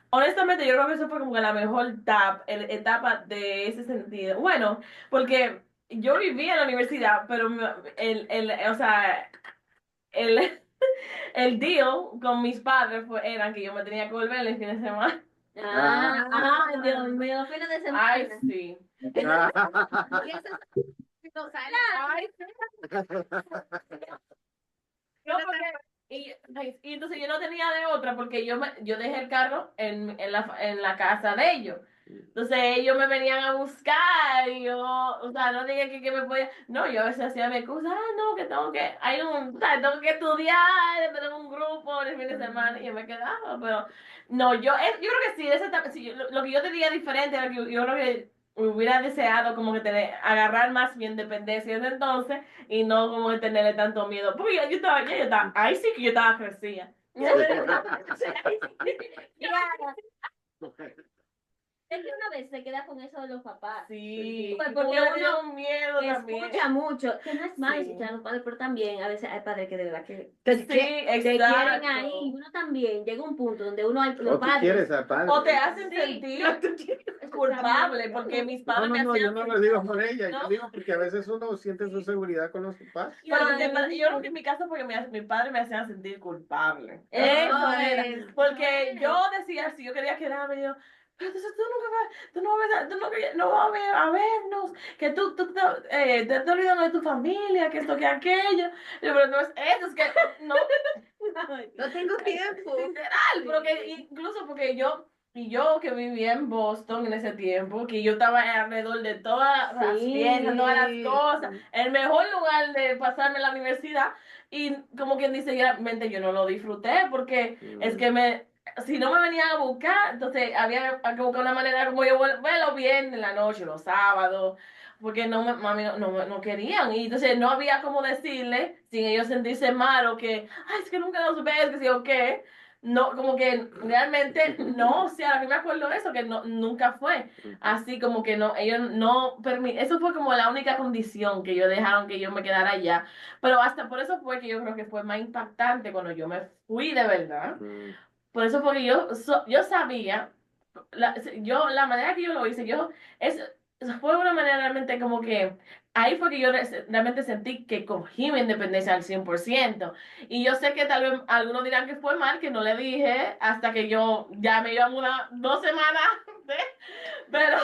honestamente yo creo que eso fue como que la mejor etapa de ese sentido. Bueno, porque yo vivía en la universidad, pero o sea, el, el deal con mis padres era que yo me tenía que volver el fin de semana. Ah, Ay, Dios mío, fines de Ay, semana. sí. Y eso no sale. Ay, no, y entonces yo no tenía de otra porque yo dejé el carro en la casa de ellos. Entonces ellos me venían a buscar y yo, o sea, no dije que me podía, no, yo a veces hacía mi excusa, no, que tengo que estudiar, tengo un grupo el fin de semana y yo me quedaba, pero no, yo creo que sí, sí, lo que yo tenía diferente era que yo creo que hubiera deseado como que agarrar más mi independencia desde entonces y no como de tenerle tanto miedo. Porque yo estaba, ahí sí que yo estaba crecida. Claro. Es que una vez se queda con eso de los papás. Sí, Pues porque porque uno uno tiene un miedo también. escucha mucho, que no es malo Sí. escuchar a los padres, pero también a veces hay padres que de verdad que Sí, te quieren exacto. ahí, y uno también llega a un punto donde uno, los O tú padres, quieres al padre. O te hacen Sí. sentir culpable, porque mis No, padres no, me no, yo hacían no lo digo por ella, ¿no? yo digo porque a veces uno siente su seguridad con los papás. Pero yo creo que en mi caso porque mi padre me hacía sentir culpable. Eso Eso era. es. Porque yo decía, si yo quería quedarme, yo, pero entonces tú nunca vas, tú no vas, tú no vas a vernos, que te olvidas de tu familia, que esto, que aquello. Yo, pero no es eso, es que no, No tengo tiempo. literal, porque incluso porque yo que vivía en Boston en ese tiempo, que yo estaba alrededor de todas las Sí. fiestas, todas las cosas, el mejor lugar de pasarme la universidad, y como quien dice, realmente yo no lo disfruté, porque es que si no me venían a buscar, entonces había que buscar una manera como yo verlo bien en la noche, los sábados, porque mami no querían, y entonces no había como decirle, sin ellos sentirse mal, o que, ay, es que nunca los ves, que sí o qué. No, como que realmente no, o sea, a mí me acuerdo de eso, que no, nunca fue así, como que no, ellos no permiten, eso fue como la única condición que ellos dejaron que yo me quedara allá, pero hasta por eso fue que yo creo que fue más impactante cuando yo me fui de verdad, por eso fue que yo sabía, la manera que yo lo hice, es, fue una manera realmente como que, ahí fue que yo realmente sentí que cogí mi independencia al 100%. Y yo sé que tal vez algunos dirán que fue mal, que no le dije hasta que yo ya me iba a mudar 2 semanas, ¿sí? Pero,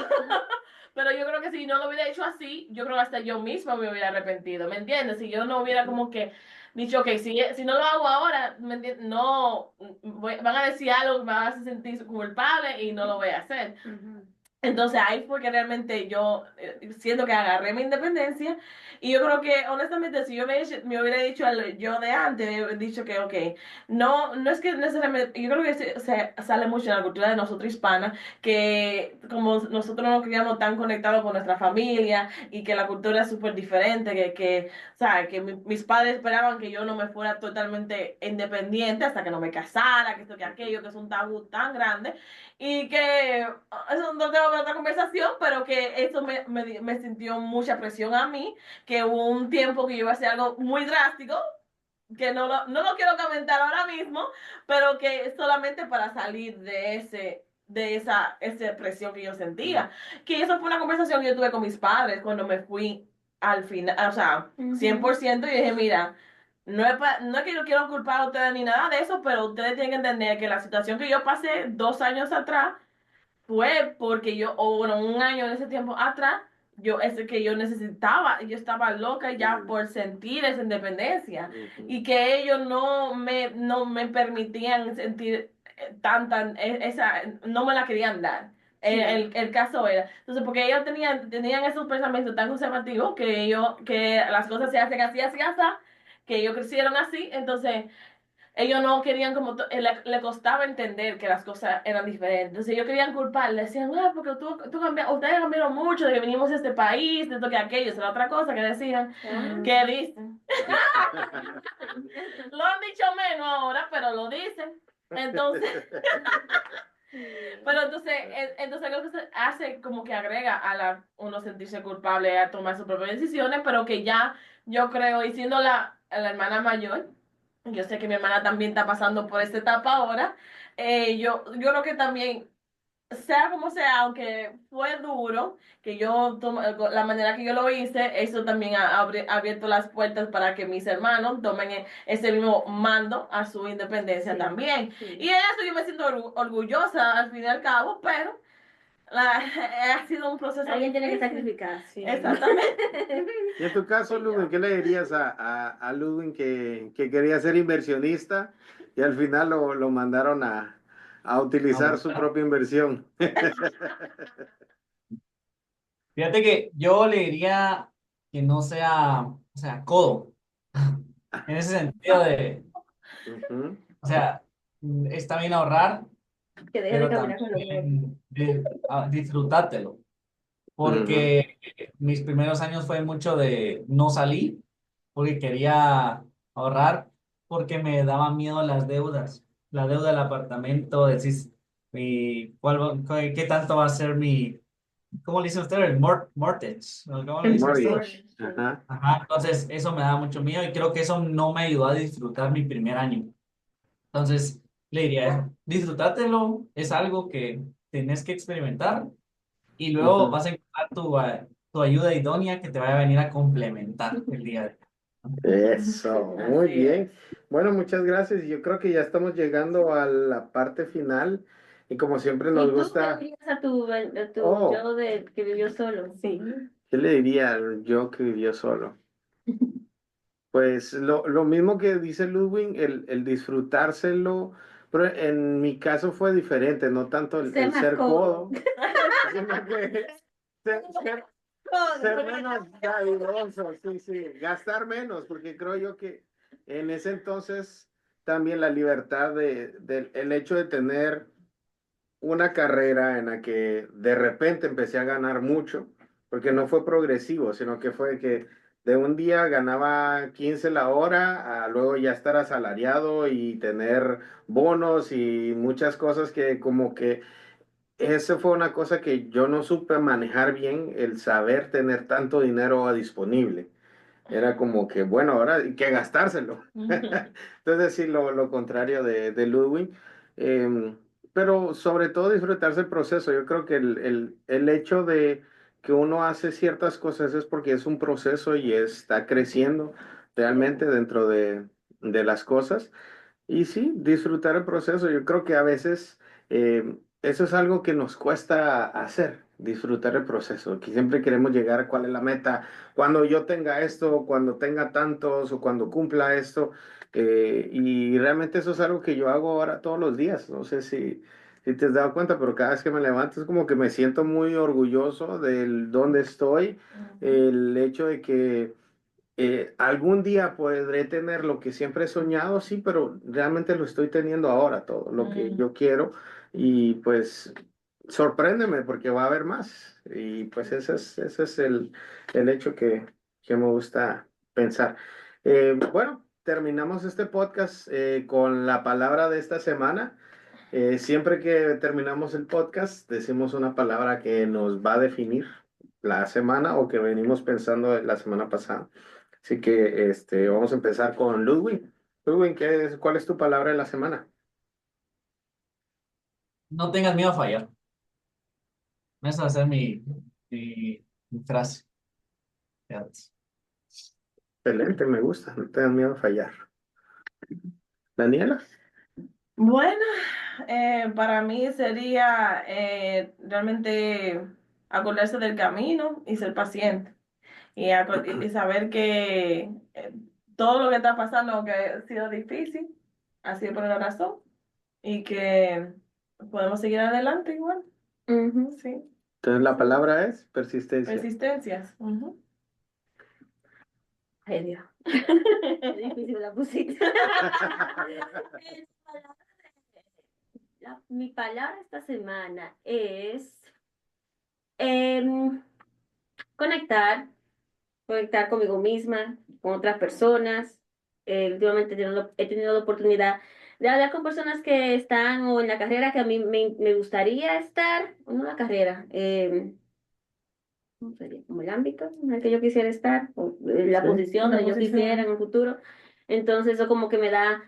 pero yo creo que si no lo hubiera hecho así, yo creo que hasta yo misma me hubiera arrepentido, ¿me entiendes? Si yo no hubiera como que dicho, ok, si no lo hago ahora, ¿me entiendes? No, van a decir algo que me va a hacer sentir culpable y no lo voy a hacer. Entonces ahí fue que realmente yo siento que agarré mi independencia y yo creo que honestamente si yo me hubiera dicho yo de antes, me hubiera dicho que ok, no es que necesariamente, yo creo que se sale mucho en la cultura de nosotros hispanas, que como nosotros nos criamos tan conectados con nuestra familia y que la cultura es súper diferente, ¿sabes? Que mis padres esperaban que yo no me fuera totalmente independiente hasta que no me casara, que esto, que aquello, que es un tabú tan grande. Y que eso no tengo otra conversación, pero que eso me sintió mucha presión a mí, que hubo un tiempo que yo iba a hacer algo muy drástico, que no lo quiero comentar ahora mismo, pero que es solamente para salir esa presión que yo sentía. Que eso fue una conversación que yo tuve con mis padres cuando me fui al final, o sea, 100%, y dije, mira, no es que yo quiero culpar a ustedes ni nada de eso, pero ustedes tienen que entender que la situación que yo pasé 2 años atrás fue porque o bueno, un año en ese tiempo atrás, es que yo necesitaba, yo estaba loca ya por sentir esa independencia y que ellos no me permitían sentir no me la querían dar. El caso era, entonces, porque ellos tenían esos pensamientos tan conservativos que las cosas se hacen así, así, así, que ellos crecieron así, entonces ellos no querían le costaba entender que las cosas eran diferentes. Entonces ellos querían culparle, decían, ah, porque ustedes cambiaron mucho de que vinimos a este país, de esto que aquello, esa era otra cosa que decían, que dicen. Lo han dicho menos ahora, pero lo dicen. Entonces, pero entonces creo que se hace como que agrega uno sentirse culpable a tomar sus propias decisiones, pero que ya yo creo, y siendo la hermana mayor, yo sé que mi hermana también está pasando por esta etapa ahora. Yo creo que también, sea como sea, aunque fue duro, que la manera que yo lo hice, eso también ha abierto las puertas para que mis hermanos tomen ese mismo mando a su independencia también. Y de eso yo me siento orgullosa al fin y al cabo, pero ha sido un proceso. Alguien tiene que difícil. sacrificar. Sí. Exactamente. Y en tu caso, Ludwig, ¿qué le dirías a Ludwig que quería ser inversionista y al final lo mandaron a utilizar su propia inversión? Fíjate que yo le diría que no sea, o sea, codo, en ese sentido Ujú, o sea, está bien ahorrar, Que deje de pero caminar con los dedos. también disfrútatelo, ujú, porque mis primeros años fue mucho de no salir, porque quería ahorrar, porque me daba miedo las deudas, la deuda del apartamento, decís, qué tanto va a ser ¿cómo le dice usted? El mortgage, ¿no? ¿Cómo le El dice usted? Mortgage. Ajá. Ajá, entonces eso me da mucho miedo y creo que eso no me ayudó a disfrutar mi primer año. Entonces le diría eso, disfrútatelo, es algo que tenés que experimentar y luego Ujú. vas a encontrar tu ayuda idónea que te vaya a venir a complementar el día de hoy. Eso, muy Así es. bien. Bueno, muchas gracias. Yo creo que ya estamos llegando a la parte final y como siempre nos ¿Y tú qué gusta, dirías a tu oh, yo que vivió solo? Sí. ¿qué le diría al yo que vivió solo? Pues lo mismo que dice Ludwig, el disfrutárselo, pero en mi caso fue diferente, no tanto Sé el más ser codo. codo, sino que ser, ser menos dadivoso, sí, sí, gastar menos, porque creo yo que en ese entonces también la libertad el hecho de tener una carrera en la que de repente empecé a ganar mucho, porque no fue progresivo, sino que fue que de un día ganaba 15 la hora a luego ya estar asalariado y tener bonos y muchas cosas que como que eso fue una cosa que yo no supe manejar bien, el saber tener tanto dinero disponible. Era como que, bueno, ahora hay que gastárselo. Entonces, sí, lo contrario de Ludwig. Em, pero sobre todo disfrutarse el proceso. Yo creo que el hecho de que uno hace ciertas cosas es porque es un proceso y está creciendo realmente dentro de las cosas. Y sí, disfrutar el proceso. Yo creo que a veces eso es algo que nos cuesta hacer, disfrutar el proceso. Que siempre queremos llegar a cuál es la meta, cuando yo tenga esto, cuando tenga tantos o cuando cumpla esto. Y realmente eso es algo que yo hago ahora todos los días. No sé si te has dado cuenta, pero cada vez que me levanto es como que me siento muy orgulloso del dónde estoy, el hecho de que algún día podré tener lo que siempre he soñado, sí, pero realmente lo estoy teniendo ahora, todo lo que yo quiero. Y pues sorpréndeme porque va a haber más. Y pues ese es el hecho que me gusta pensar. Bueno, terminamos este podcast con la palabra de esta semana. Siempre que terminamos el podcast, decimos una palabra que nos va a definir la semana o que venimos pensando la semana pasada. Así que vamos a empezar con Ludwig. Ludwig, ¿cuál es tu palabra de la semana? No tengas miedo a fallar. Esa va a ser mi frase. Fíjate. Excelente, me gusta. No tengas miedo a fallar. Daniela. Bueno, para mí sería realmente acordarse del camino y ser paciente y saber que todo lo que está pasando, aunque ha sido difícil, ha sido por una razón y que podemos seguir adelante igual. Ujú. Sí, Entonces la palabra es persistencia. persistencias. Ujú. Ay, Dios. Qué difícil la pusiste. Mi palabra esta semana es em, conectar, conectar conmigo misma, con otras personas. Últimamente he tenido la oportunidad de hablar con personas que están o en la carrera que a mí me gustaría estar, o no la carrera, ¿cómo sería? Como el ámbito en el que yo quisiera estar, o la Sí. posición La donde yo quisiera en posición. un futuro. Entonces eso como que me da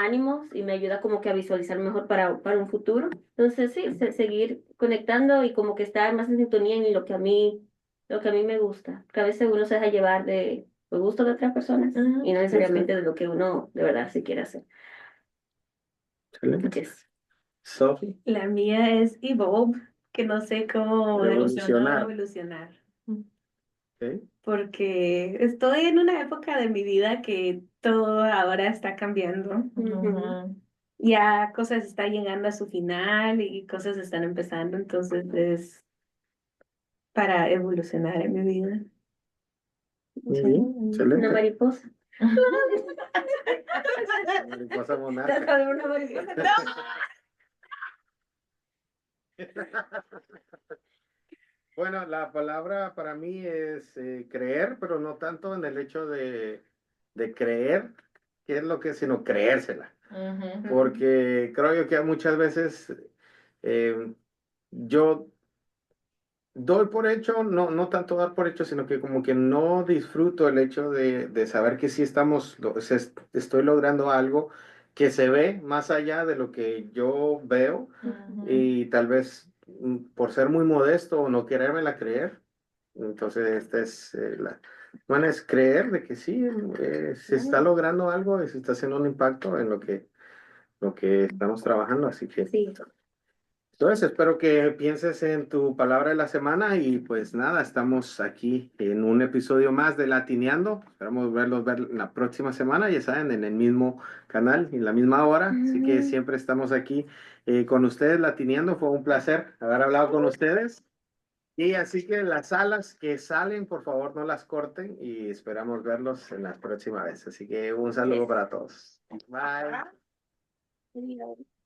ánimos y me ayuda como que a visualizar mejor para un futuro. Entonces sí, seguir conectando y como que estar más en sintonía en lo que a mí me gusta. Porque a veces uno se deja llevar de los gustos de otras personas Ujú. y no Sí, sí. necesariamente de lo que uno de verdad sí quiere hacer. Excelente. Yes. Sophie, La mía es evolve, que no sé cómo revolucionar. evolucionar. ¿Ok? Porque estoy en una época de mi vida que todo ahora está cambiando. Ujú. Ujú. Ya cosas están llegando a su final y cosas están empezando, entonces es para evolucionar en mi vida. Muy bien, Una excelente. mariposa. Mariposa monarca. Trata de una mariposa. Bueno, la palabra para mí es creer, pero no tanto en el hecho de creer, que es lo que es, sino creérsela. Ujú. Porque creo yo que muchas veces Eh, yo doy por hecho, no tanto dar por hecho, sino que como que no disfruto el hecho de saber que sí estoy logrando algo que se ve más allá de lo que yo veo y tal vez por ser muy modesto o no querérmela creer. Entonces, bueno, es creer de que sí, se está logrando algo y se está haciendo un impacto en lo que estamos trabajando, así que... Sí. Entonces, espero que pienses en tu palabra de la semana y pues nada, estamos aquí en un episodio más de Latineando. Esperamos ver la próxima semana, ya saben, en el mismo canal y en la misma hora. Así que siempre estamos aquí con ustedes Latineando. Fue un placer haber hablado con ustedes. Y así que las alas que salen, por favor, no las corten y esperamos verlos en la próxima vez. Así que un saludo para todos. Bye. Adiós.